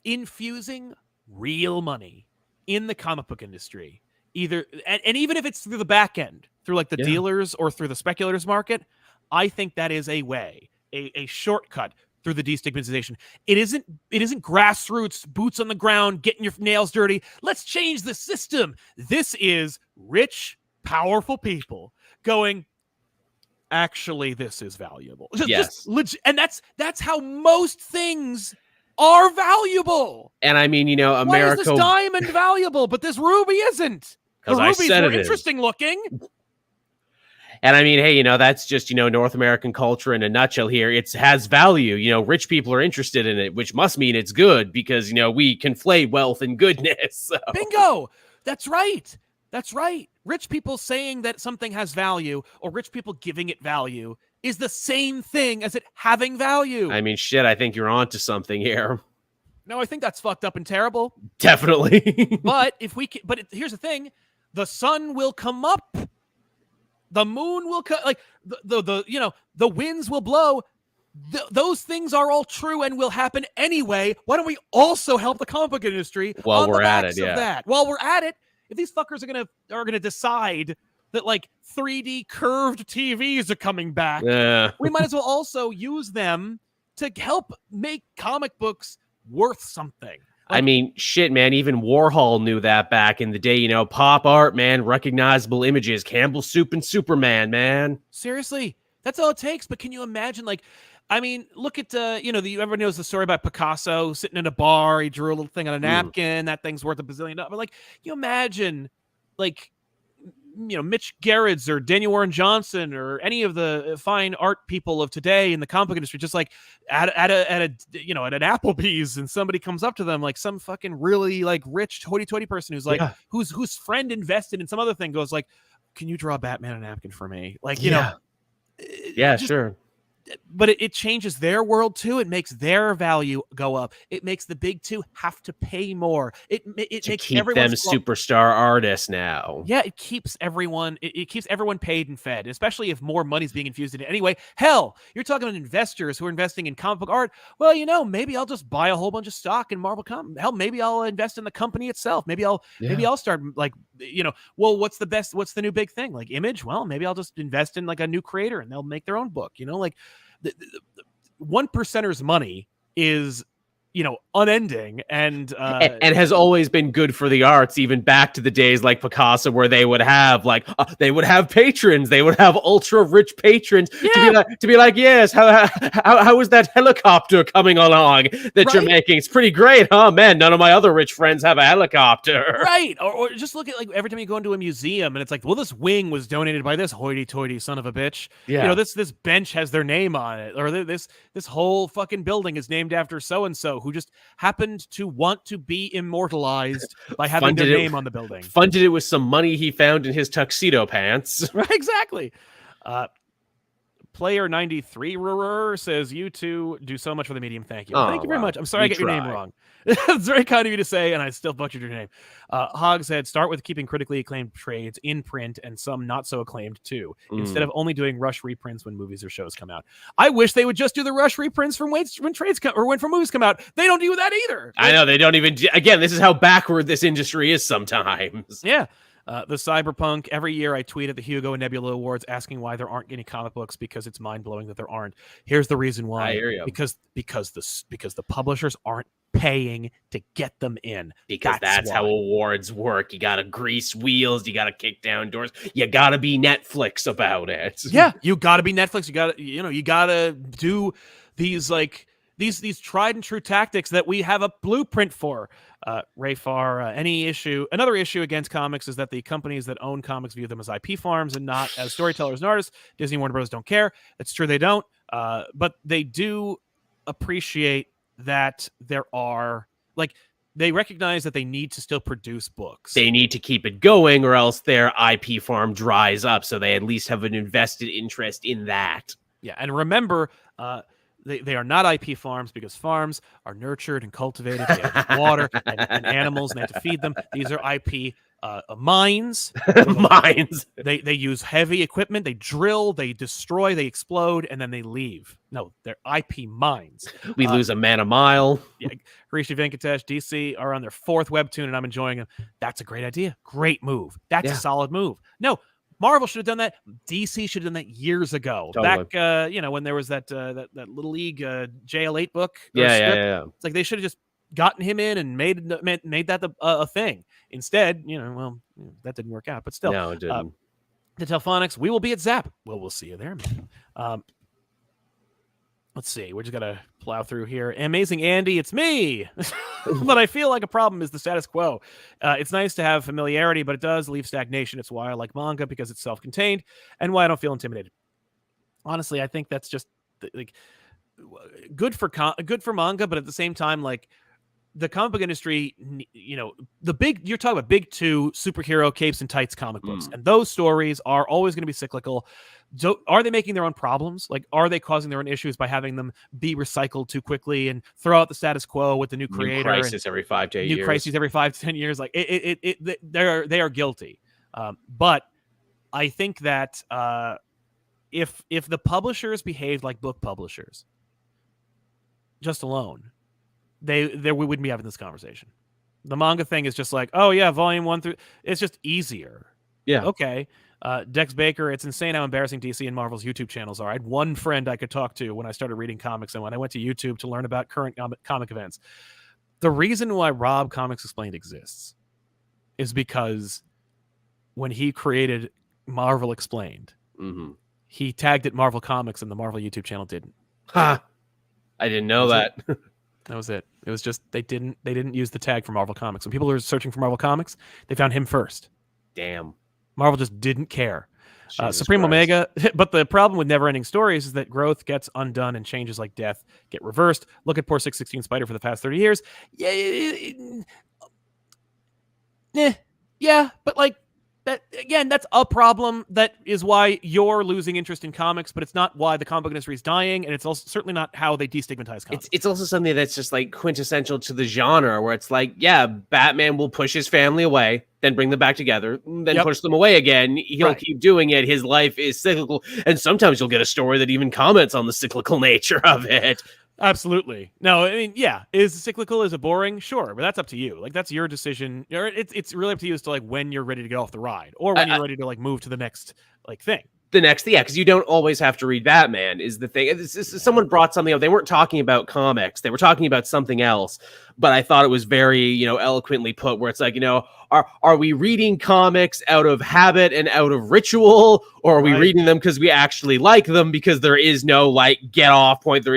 Infusing real money in the comic book industry, either and even if it's through the back end, through like the dealers or through the speculators market, I think that is a way, a shortcut through the destigmatization. It isn't grassroots, boots on the ground, getting your nails dirty. Let's change the system. This is rich, powerful people going, actually, this is valuable. And that's how most things are valuable. And I mean, America. Why is this diamond valuable, but this ruby isn't? The rubies are interesting looking. And I mean, hey, that's just, North American culture in a nutshell here. It has value. Rich people are interested in it, which must mean it's good because, we conflate wealth and goodness. So. Bingo. That's right. That's right. Rich people saying that something has value or rich people giving it value is the same thing as it having value. I mean, shit, I think you're onto something here. No, I think that's fucked up and terrible. Definitely. But here's the thing. The sun will come up. The moon will come. Like the winds will blow. Those things are all true and will happen anyway. Why don't we also help the comic book industry while we're at it? Yeah. That? While we're at it, if these fuckers are gonna decide that like 3D curved TVs are coming back, we might as well also use them to help make comic books worth something. I mean, shit, man, even Warhol knew that back in the day, pop art, man, recognizable images, Campbell Soup and Superman, man. Seriously, that's all it takes. But can you imagine, like, I mean, look at, everybody knows the story about Picasso sitting in a bar. He drew a little thing on a napkin. That thing's worth $1 bazillion. But like, you imagine, like, Mitch Gerrits or Daniel Warren Johnson or any of the fine art people of today in the comic book industry, just like at an Applebee's, and somebody comes up to them, like some fucking really like rich hoity-toity person who's like, whose friend invested in some other thing, goes like, can you draw Batman on a napkin for me? Like, sure. But it changes their world too. It makes their value go up. It makes the big two have to pay more. It makes keep them superstar artists now. Yeah, it keeps everyone. It keeps everyone paid and fed, especially if more money's being infused in it. Anyway, hell, you're talking about investors who are investing in comic book art. Well, maybe I'll just buy a whole bunch of stock in Marvel Comics. Hell, maybe I'll invest in the company itself. Maybe I'll start like, well, what's the new big thing? Like Image? Well, maybe I'll just invest in like a new creator and they'll make their own book. Like. The one percenter's money is unending and has always been good for the arts, even back to the days like Picasso, where they would have patrons, they would have ultra rich patrons to be like, yes, how is that helicopter coming along that you're making? It's pretty great, huh? Man, none of my other rich friends have a helicopter. Right. Or just look at like every time you go into a museum and it's like, well, this wing was donated by this hoity-toity son of a bitch. Yeah. This bench has their name on it, or this whole fucking building is named after so and so who just happened to want to be immortalized by having their name on the building. Funded it with some money he found in his tuxedo pants. Right, exactly. Player 93 says, you two do so much for the medium. Thank you. Thank you very much. I'm sorry I got your name wrong. It's very kind of you to say, and I still butchered your name. Hog said, start with keeping critically acclaimed trades in print and some not so acclaimed too, instead of only doing rush reprints when movies or shows come out. I wish they would just do the rush reprints from when trades come, or when movies come out. They don't do that either. I know, they don't even. Again, this is how backward this industry is sometimes. Yeah. The Cyberpunk, every year I tweet at the Hugo and Nebula Awards asking why there aren't any comic books, because it's mind-blowing that there aren't. Here's the reason why. I hear you. Because the publishers aren't paying to get them in. Because that's how awards work. You gotta grease wheels, you gotta kick down doors, you gotta be Netflix about it. Yeah, you gotta be Netflix. You gotta do these like these tried and true tactics that we have a blueprint for. Ray Farr, another issue against comics is that the companies that own comics view them as IP farms and not as storytellers and artists. Disney, Warner Bros. Don't care. It's true, they don't. But they do appreciate that there are, like, they recognize that they need to still produce books. They need to keep it going, or else their IP farm dries up. So they at least have an invested interest in that. Yeah, and remember, they are not IP farms because farms are nurtured and cultivated. They have water and animals, and they have to feed them. These are IP mines. Mines. They use heavy equipment. They drill, they destroy, they explode, and then they leave. No, they're IP mines. We lose a man a mile. Yeah, Harishi Venkatesh, DC are on their 4th webtoon, and I'm enjoying them. That's a great idea. Great move. That's a solid move. No, Marvel should have done that. DC should have done that years ago. Totally. Back, when there was that Little League JL8 book. Yeah. It's like they should have just gotten him in and made that a thing. Instead, that didn't work out. But still, no, it didn't. The Telphonics, we will be at Zap. Well, we'll see you there, man. Let's see. We're just gonna plow through here. Amazing Andy, it's me. But I feel like a problem is the status quo. It's nice to have familiarity, but it does leave stagnation. It's why I like manga, because it's self-contained, and why I don't feel intimidated. Honestly, I think that's just like good for manga, but at the same time, like the comic book industry, you're talking about big 2 superhero capes and tights comic books, and those stories are always going to be cyclical. Are they making their own problems? Like, are they causing their own issues by having them be recycled too quickly and throw out the status quo with the new creator? New crisis every 5 to 8 years. New crises every 5 to 10 years. Like they are guilty. But I think that if the publishers behaved like book publishers, just alone, we wouldn't be having this conversation. The manga thing is just like, oh yeah, volume 1 through. It's just easier. Yeah. Okay. Dex Baker, it's insane how embarrassing DC and Marvel's YouTube channels are. I had one friend I could talk to when I started reading comics, and when I went to YouTube to learn about current comic events. The reason why Rob Comics Explained exists is because when he created Marvel Explained, he tagged it Marvel Comics, and the Marvel YouTube channel didn't. Ha! I didn't know that. That was it. It was just they didn't use the tag for Marvel Comics. When people were searching for Marvel Comics, they found him first. Damn. Marvel just didn't care. Supreme Christ. Omega, but the problem with never-ending stories is that growth gets undone and changes like death get reversed. Look at poor 616 Spider for the past 30 years. Yeah, but like that again, that's a problem. That is why you're losing interest in comics, but it's not why the comic book industry is dying, and it's also certainly not how they destigmatize comics. It's also something that's just like quintessential to the genre, where it's like, yeah, Batman will push his family away, then bring them back together, then push them away again. He'll keep doing it. His life is cyclical, and sometimes you'll get a story that even comments on the cyclical nature of it. Absolutely. No, I mean, yeah. Is it cyclical? Is it boring? Sure, but that's up to you. Like, that's your decision. It's really up to you as to like when you're ready to get off the ride, or when you're ready to like move to the next like thing. The next, because you don't always have to read Batman is the thing. Someone brought something up. They weren't talking about comics. They were talking about something else. But I thought it was very, eloquently put, where it's like, are we reading comics out of habit and out of ritual, or are we reading them because we actually like them, because there is no like get off point. There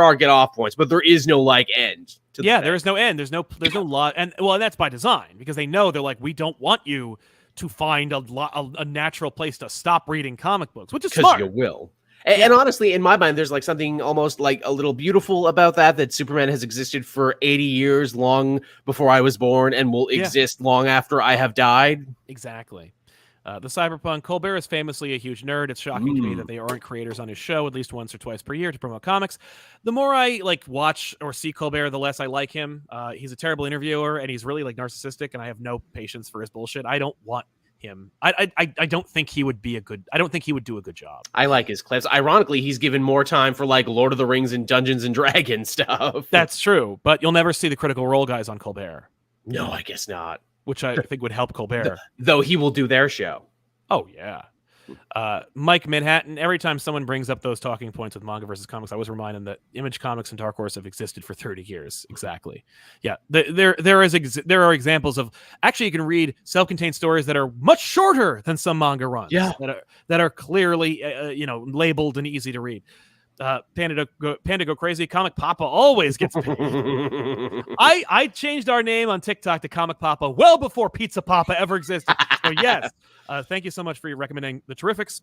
are get off points, but there is no like end. There is no end. There's no lot. And that's by design, because they know, they're like, we don't want you to find a natural place to stop reading comic books, which is smart. Because you will. And honestly, in my mind, there's like something almost like a little beautiful about that Superman has existed for 80 years, long before I was born, and will exist long after I have died. Exactly. The Cyberpunk, Colbert is famously a huge nerd. It's shocking to me that they aren't creators on his show at least once or twice per year to promote comics. The more I like watch or see Colbert, the less I like him. He's a terrible interviewer, and he's really like narcissistic, and I have no patience for his bullshit. I don't want him. I don't think he would be I don't think he would do a good job. I like his clips. Ironically, he's given more time for like Lord of the Rings and Dungeons and Dragons stuff. That's true, but you'll never see the Critical Role guys on Colbert. No, I guess not. Which I think would help Colbert. Though he will do their show. Oh, yeah. Mike Manhattan, every time someone brings up those talking points with manga versus comics, I always remind them that Image Comics and Dark Horse have existed for 30 years. Exactly. Yeah. There are examples of, actually, you can read self-contained stories that are much shorter than some manga runs. Yeah. That are clearly, labeled and easy to read. Panda Go Crazy, Comic Papa always gets paid. I changed our name on TikTok to Comic Papa well before Pizza Papa ever existed. So yes, thank you so much for recommending the Terrifics.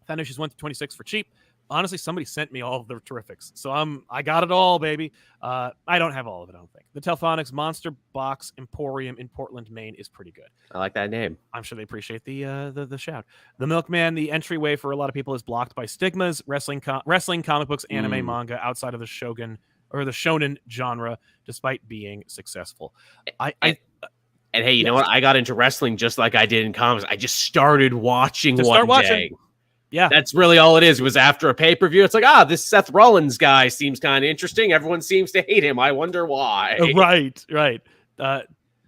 Found issues 1 through 26 for cheap. honestly, somebody sent me all of the Terrifics, so I got it all, baby. I don't have all of it, I don't think. The Telphonics Monster Box Emporium in Portland, Maine is pretty good. I like that name. I'm sure they appreciate the shout. The Milkman, the entryway for a lot of people is blocked by stigmas, wrestling, comic books, anime, manga outside of the shogun or the shonen genre, despite being successful. And hey, you know what? I got into wrestling just like I did in comics. I just started watching one day. Yeah. That's really all it is. It was after a pay-per-view. It's like, this Seth Rollins guy seems kind of interesting. Everyone seems to hate him. I wonder why. Right.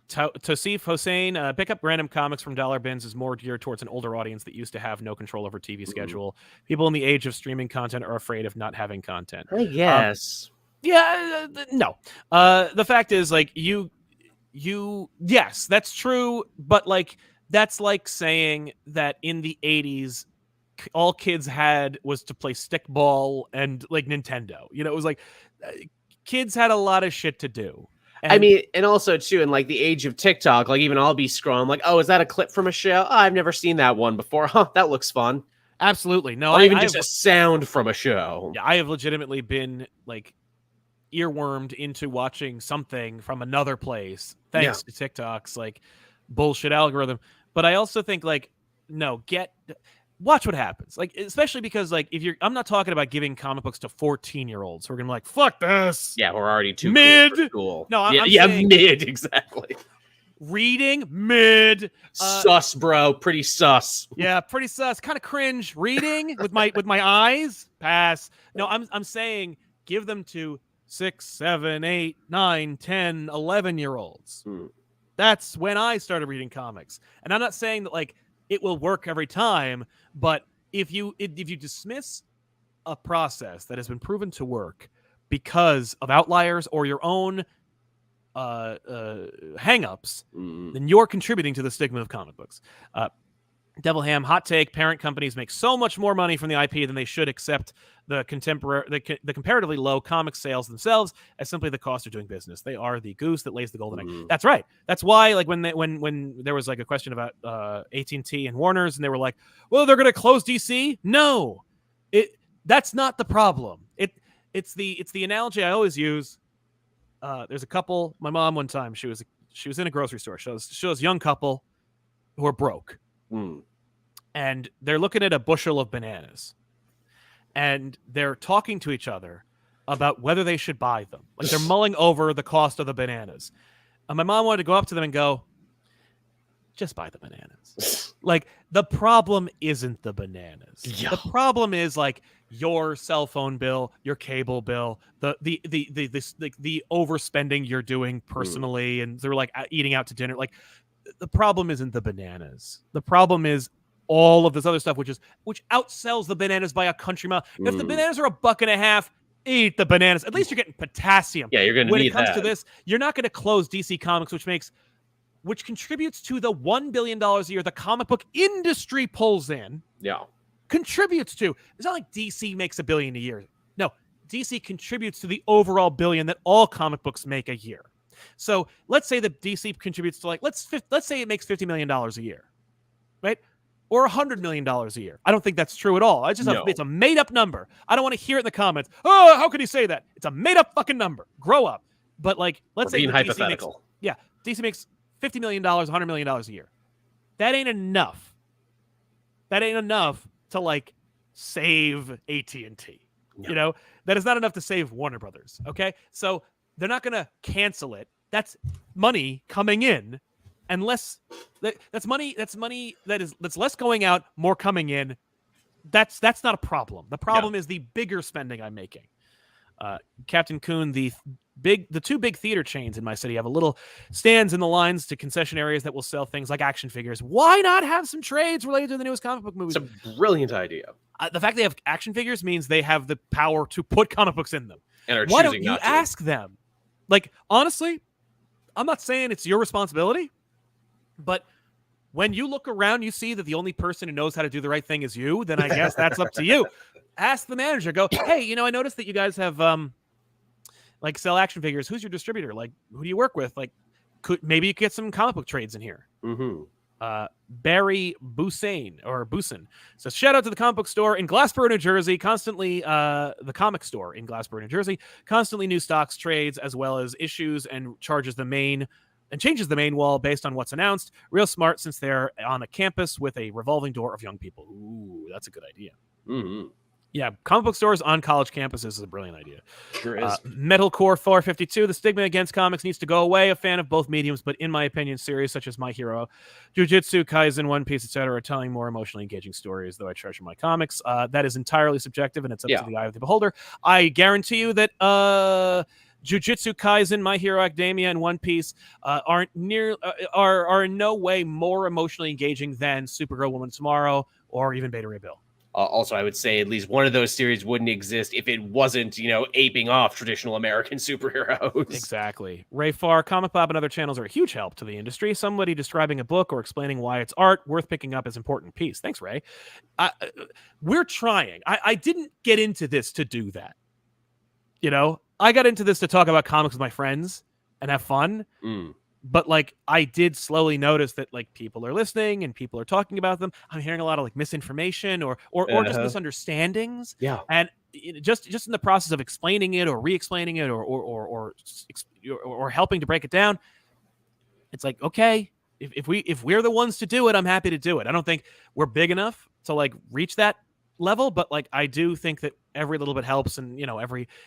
Tosif Hossein, pick up random comics from dollar bins is more geared towards an older audience that used to have no control over TV schedule. People in the age of streaming content are afraid of not having content. I guess. No. The fact is, like, yes, that's true, but like that's like saying that in the 80s all kids had was to play stickball and like Nintendo. You know, it was like kids had a lot of shit to do. I mean, and also too, in like the age of TikTok, like even I'll be scrolling like, is that a clip from a show? I've never seen that one before. That looks fun. Absolutely. No, or even just a sound from a show. Yeah, I have legitimately been like earwormed into watching something from another place thanks to TikTok's like bullshit algorithm. But I also think like, no, watch what happens. Like, especially because like I'm not talking about giving comic books to 14-year-olds who are gonna be like, fuck this. Yeah, we're already too mid. Cool. No, I'm saying mid, exactly. Reading mid. Sus, bro. Pretty sus. Yeah, pretty sus. Kind of cringe. Reading with my eyes. Pass. No, I'm saying give them to 6, 7, 8, 9, 10, 11-year-olds. That's when I started reading comics. And I'm not saying that like it will work every time, but if you dismiss a process that has been proven to work because of outliers or your own hang-ups, then you're contributing to the stigma of comic books. Devil Ham, hot take, parent companies make so much more money from the IP than they should accept the comparatively low comic sales themselves as simply the cost of doing business. They are the goose that lays the golden egg. That's right. That's why like when there was like a question about AT&T and Warner's and they were like, well, they're going to close DC? No. That's not the problem. It's the analogy I always use. There's a couple, my mom one time, she was in a grocery store. She was a young couple who are broke. And they're looking at a bushel of bananas and they're talking to each other about whether they should buy them. Like they're mulling over the cost of the bananas. And my mom wanted to go up to them and go, just buy the bananas. Like the problem isn't the bananas. Yeah. The problem is like your cell phone bill, your cable bill, the overspending you're doing personally. And they're like eating out to dinner. Like the problem isn't the bananas. The problem is all of this other stuff, which outsells the bananas by a country mile. If the bananas are $1.50, eat the bananas. At least you're getting potassium. Yeah, you're going to need that. When it comes to this, you're not going to close DC Comics, which contributes to the $1 billion a year the comic book industry pulls in. Yeah. Contributes to. It's not like DC makes $1 billion a year. No, DC contributes to the overall $1 billion that all comic books make a year. So let's say that DC contributes to like, let's say it makes $50 million a year, right? Or $100 million a year. I don't think that's true at all. It's a made up number. I don't want to hear it in the comments. Oh, how could he say that? It's a made up fucking number. Grow up. But like, let's say hypothetical. DC makes $50 million, $100 million a year. That ain't enough. That ain't enough to like save AT&T. No. You know, that is not enough to save Warner Brothers. Okay. So they're not going to cancel it. That's money coming in, unless that's money that's less going out, more coming in. That's not a problem. The problem is the bigger spending I'm making. Captain Coon, the two big theater chains in my city have a little stands in the lines to concession areas that will sell things like action figures. Why not have some trades related to the newest comic book movies? It's a brilliant idea. The fact they have action figures means they have the power to put comic books in them. And why don't you ask them? Like, honestly, I'm not saying it's your responsibility, but when you look around, you see that the only person who knows how to do the right thing is you, then I guess that's up to you. Ask the manager, go, hey, I noticed that you guys have, like, sell action figures. Who's your distributor? Like, who do you work with? Like, maybe you could get some comic book trades in here. Barry Busan says, shout out to the comic book store in Glassboro, New Jersey. Constantly, the comic store in Glassboro, New Jersey. Constantly new stocks, trades, as well as issues, and changes the main wall based on what's announced. Real smart since they're on a campus with a revolving door of young people. Ooh, that's a good idea. Mm-hmm. Yeah, comic book stores on college campuses is a brilliant idea. Sure is. Metalcore 452, the stigma against comics needs to go away. A fan of both mediums, but in my opinion, series such as My Hero, Jujutsu Kaisen, One Piece, etc., are telling more emotionally engaging stories, though I treasure my comics. That is entirely subjective, and it's up to the eye of the beholder. I guarantee you that Jujutsu Kaisen, My Hero Academia, and One Piece are in no way more emotionally engaging than Supergirl, Woman of Tomorrow, or even Beta Ray Bill. Also, I would say at least one of those series wouldn't exist if it wasn't, aping off traditional American superheroes. Exactly. Ray Farr, ComicPop, and other channels are a huge help to the industry. Somebody describing a book or explaining why it's art worth picking up is important piece. Thanks, Ray. We're trying. I didn't get into this to do that. I got into this to talk about comics with my friends and have fun. But I did slowly notice that people are listening and people are talking about them. I'm hearing a lot of misinformation or just misunderstandings. Yeah. And just in the process of explaining it or re-explaining it or helping to break it down, it's okay, if we're the ones to do it, I'm happy to do it. I don't think we're big enough to reach that level, but I do think that every little bit helps, and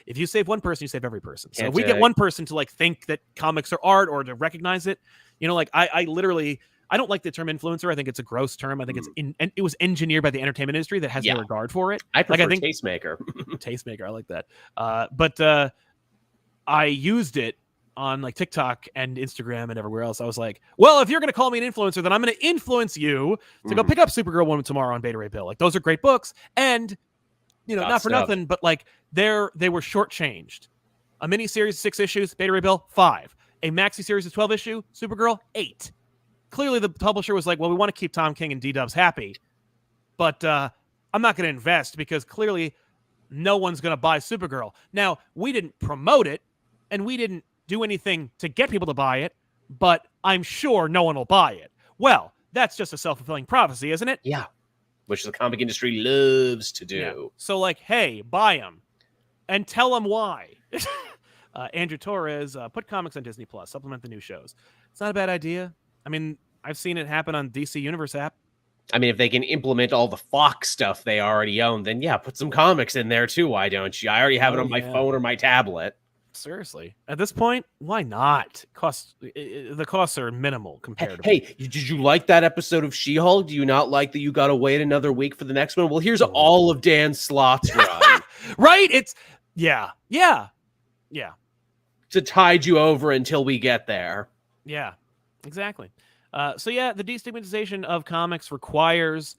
if you save one person, you save every person. So if we get one person to think that comics are art or to recognize it, I literally, I don't like the term influencer. I think it's a gross term. I think it was engineered by the entertainment industry that has no regard for it. I prefer tastemaker. Tastemaker, I like that. But I used it on TikTok and Instagram and everywhere else. I was like, well, if you're going to call me an influencer, then I'm going to influence you to go pick up Supergirl, Woman Tomorrow, and Beta Ray Bill. Those are great books. And, not for nothing, but they were shortchanged. A miniseries, 6 issues, Beta Ray Bill, 5. A maxi series of 12 issue, Supergirl, 8. Clearly the publisher was like, well, we want to keep Tom King and D-Dubs happy, but I'm not going to invest because clearly no one's going to buy Supergirl. Now, we didn't promote it, and we didn't do anything to get people to buy it, but I'm sure no one will buy it. Well, that's just a self-fulfilling prophecy, isn't it? Yeah. Which the comic industry loves to do. Yeah. So hey, buy them and tell them why. Andrew Torres, put comics on Disney Plus, supplement the new shows. It's not a bad idea. I mean, I've seen it happen on DC Universe app. I mean, if they can implement all the Fox stuff they already own, then yeah, put some comics in there too. Why don't you? I already have it on my phone or my tablet. Seriously, at this point, why not? The costs are minimal compared to. Hey, did you like that episode of She-Hulk? Do you not like that you got to wait another week for the next one? Well, here's all of Dan Slott's run. Right? It's yeah. To tide you over until we get there. Yeah, exactly. So yeah, the destigmatization of comics requires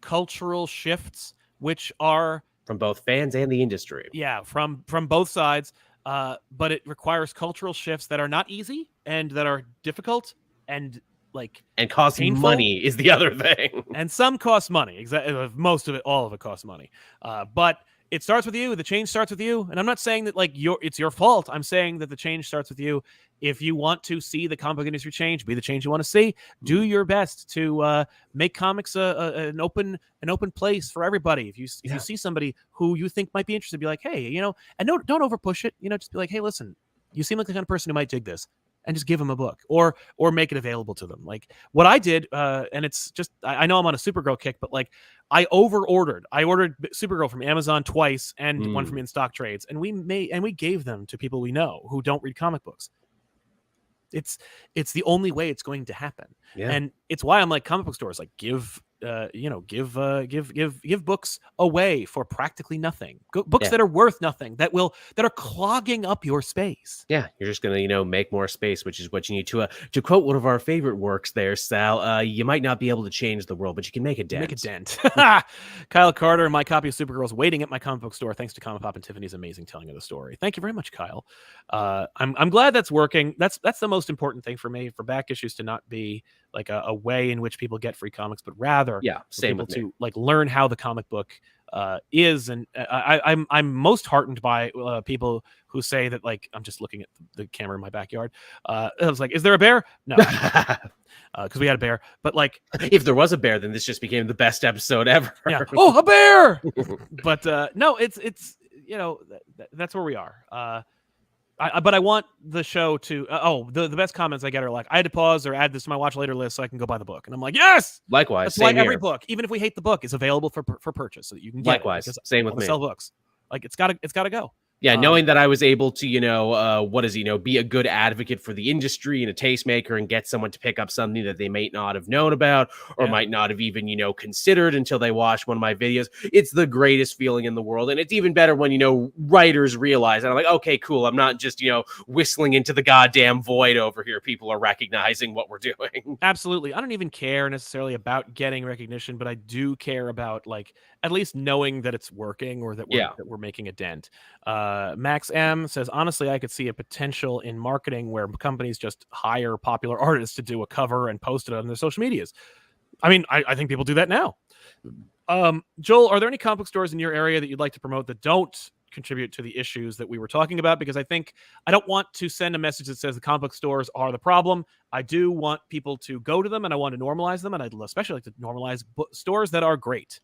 cultural shifts, which are from both fans and the industry. Yeah, from both sides. But it requires cultural shifts that are not easy and that are difficult and cost money is the other thing. And some cost money. Exactly, most of it, all of it costs money. But it starts with you. The change starts with you. And I'm not saying that it's your fault. I'm saying that the change starts with you. If you want to see the comic book industry change, be the change you want to see. Do your best to make comics an open place for everybody. If you see somebody who you think might be interested, be like, hey, and don't over push it. Just be like, hey, listen, you seem like the kind of person who might dig this. And just give them a book or make it available to them. Like what I did, and it's just, I know I'm on a Supergirl kick, but I ordered Supergirl from Amazon twice and one from In Stock Trades. And we gave them to people we know who don't read comic books. It's the only way it's going to happen. Yeah. And it's why I'm like, comic book stores, give books away for practically nothing. Books that are worth nothing, that are clogging up your space. Yeah, you're just gonna make more space, which is what you need to quote one of our favorite works there, Sal. You might not be able to change the world, but you can make a dent. Make a dent. Kyle Carter, my copy of Supergirl is waiting at my comic book store thanks to ComicPop and Tiffany's amazing telling of the story. Thank you very much, Kyle. I'm glad that's working. That's the most important thing for me, for back issues to not be a way in which people get free comics, but rather same people to learn how the comic book is. And I'm most heartened by people who say that, like, I'm just looking at the camera in my backyard. I was like, is there a bear? No, because we had a bear. But like, if there was a bear, then this just became the best episode ever. yeah, oh, a bear. But no, it's that's where we are. But I want the show to. The best comments I get are like, I had to pause or add this to my watch later list so I can go buy the book, and I'm like, yes. Likewise, That's why same every here. book, even if we hate the book, is available for purchase, so that you can get Likewise, it. same I with wanna me. sell books. Like, it's gotta go. Yeah, knowing that I was able to, be a good advocate for the industry and a tastemaker and get someone to pick up something that they might not have known about or Yeah. might not have even, considered until they watched one of my videos. It's the greatest feeling in the world. And it's even better when, writers realize that I'm like, okay, cool. I'm not just, whistling into the goddamn void over here. People are recognizing what we're doing. Absolutely. I don't even care necessarily about getting recognition, but I do care about, like, at least knowing that it's working or that we're making a dent. Max M says, honestly, I could see a potential in marketing where companies just hire popular artists to do a cover and post it on their social medias. I mean, I think people do that now. Joel, are there any comic book stores in your area that you'd like to promote that don't contribute to the issues that we were talking about? Because I don't want to send a message that says the comic book stores are the problem. I do want people to go to them, and I want to normalize them, and I'd especially like to normalize stores that are great.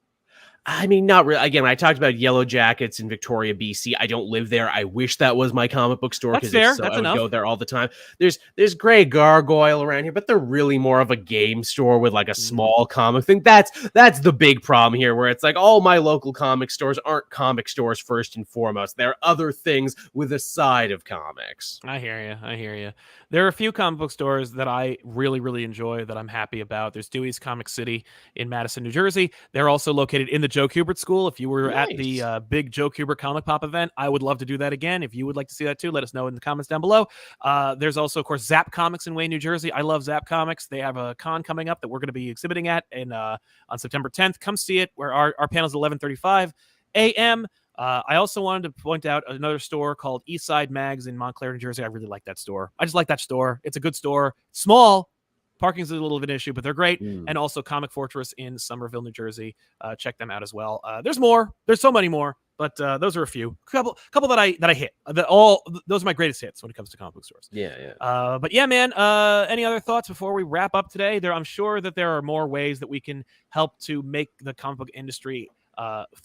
I mean, not really. Again, when I talked about Yellow Jackets in Victoria, BC, I don't live there. I wish that was my comic book store, because That's I would enough. go there all the time. There's Grey Gargoyle around here, but they're really more of a game store with like a small comic thing. That's the big problem here, where it's like all my local comic stores aren't comic stores first and foremost. They're other things with a side of comics. I hear you. There are a few comic book stores that I really, really enjoy that I'm happy about. There's Dewey's Comic City in Madison, New Jersey. They're also located in the Joe Kubert School. If you were at the big Joe Kubert ComicPop event, I would love to do that again. If you would like to see that too, let us know in the comments down below. There's also, of course, Zap Comics in Wayne, New Jersey. I love Zap Comics. They have a con coming up that we're going to be exhibiting at on September 10th. Come see it, where our panel is 11:35 a.m. I also wanted to point out another store called Eastside Mags in Montclair, New Jersey. I really like that store. I just like that store. It's a good store. Small. Parking's a little of an issue, but they're great. And also Comic Fortress in Somerville, New Jersey. Check them out as well. There's more. There's so many more, but those are a few. Couple that I hit. Those are my greatest hits when it comes to comic book stores. Yeah. But yeah, man. Any other thoughts before we wrap up today? I'm sure that there are more ways that we can help to make the comic book industry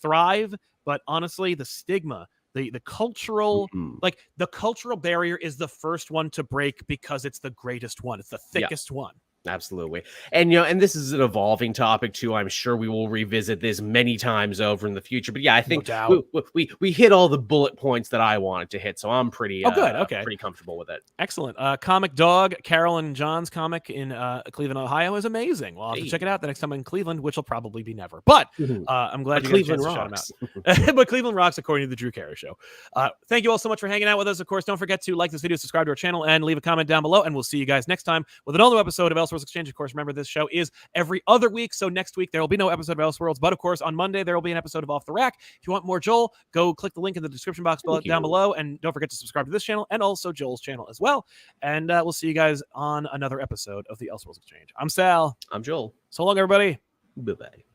thrive. But honestly, the stigma, the cultural, like the cultural barrier is the first one to break, because it's the greatest one. It's the thickest one. Absolutely. And, and this is an evolving topic too. I'm sure we will revisit this many times over in the future, but yeah, I think we hit all the bullet points that I wanted to hit. So I'm pretty, good. Okay. Pretty comfortable with it. Excellent. Comic Dog, Carol and John's comic in Cleveland, Ohio is amazing. We'll have to check it out the next time I'm in Cleveland, which will probably be never, but I'm glad you Cleveland got a chance to shout him out. But Cleveland rocks, according to the Drew Carey Show. Thank you all so much for hanging out with us. Of course, don't forget to like this video, subscribe to our channel, and leave a comment down below, and we'll see you guys next time with another episode of Elseworlds Exchange. Of course, remember, this show is every other week, so next week there will be no episode of Elseworlds, but of course on Monday there will be an episode of Off the Rack. If you want more Joel, go click the link in the description box down below, and don't forget to subscribe to this channel and also Joel's channel as well. And we'll see you guys on another episode of the Elseworlds Exchange. I'm Sal. I'm Joel. So long, everybody. Bye-bye.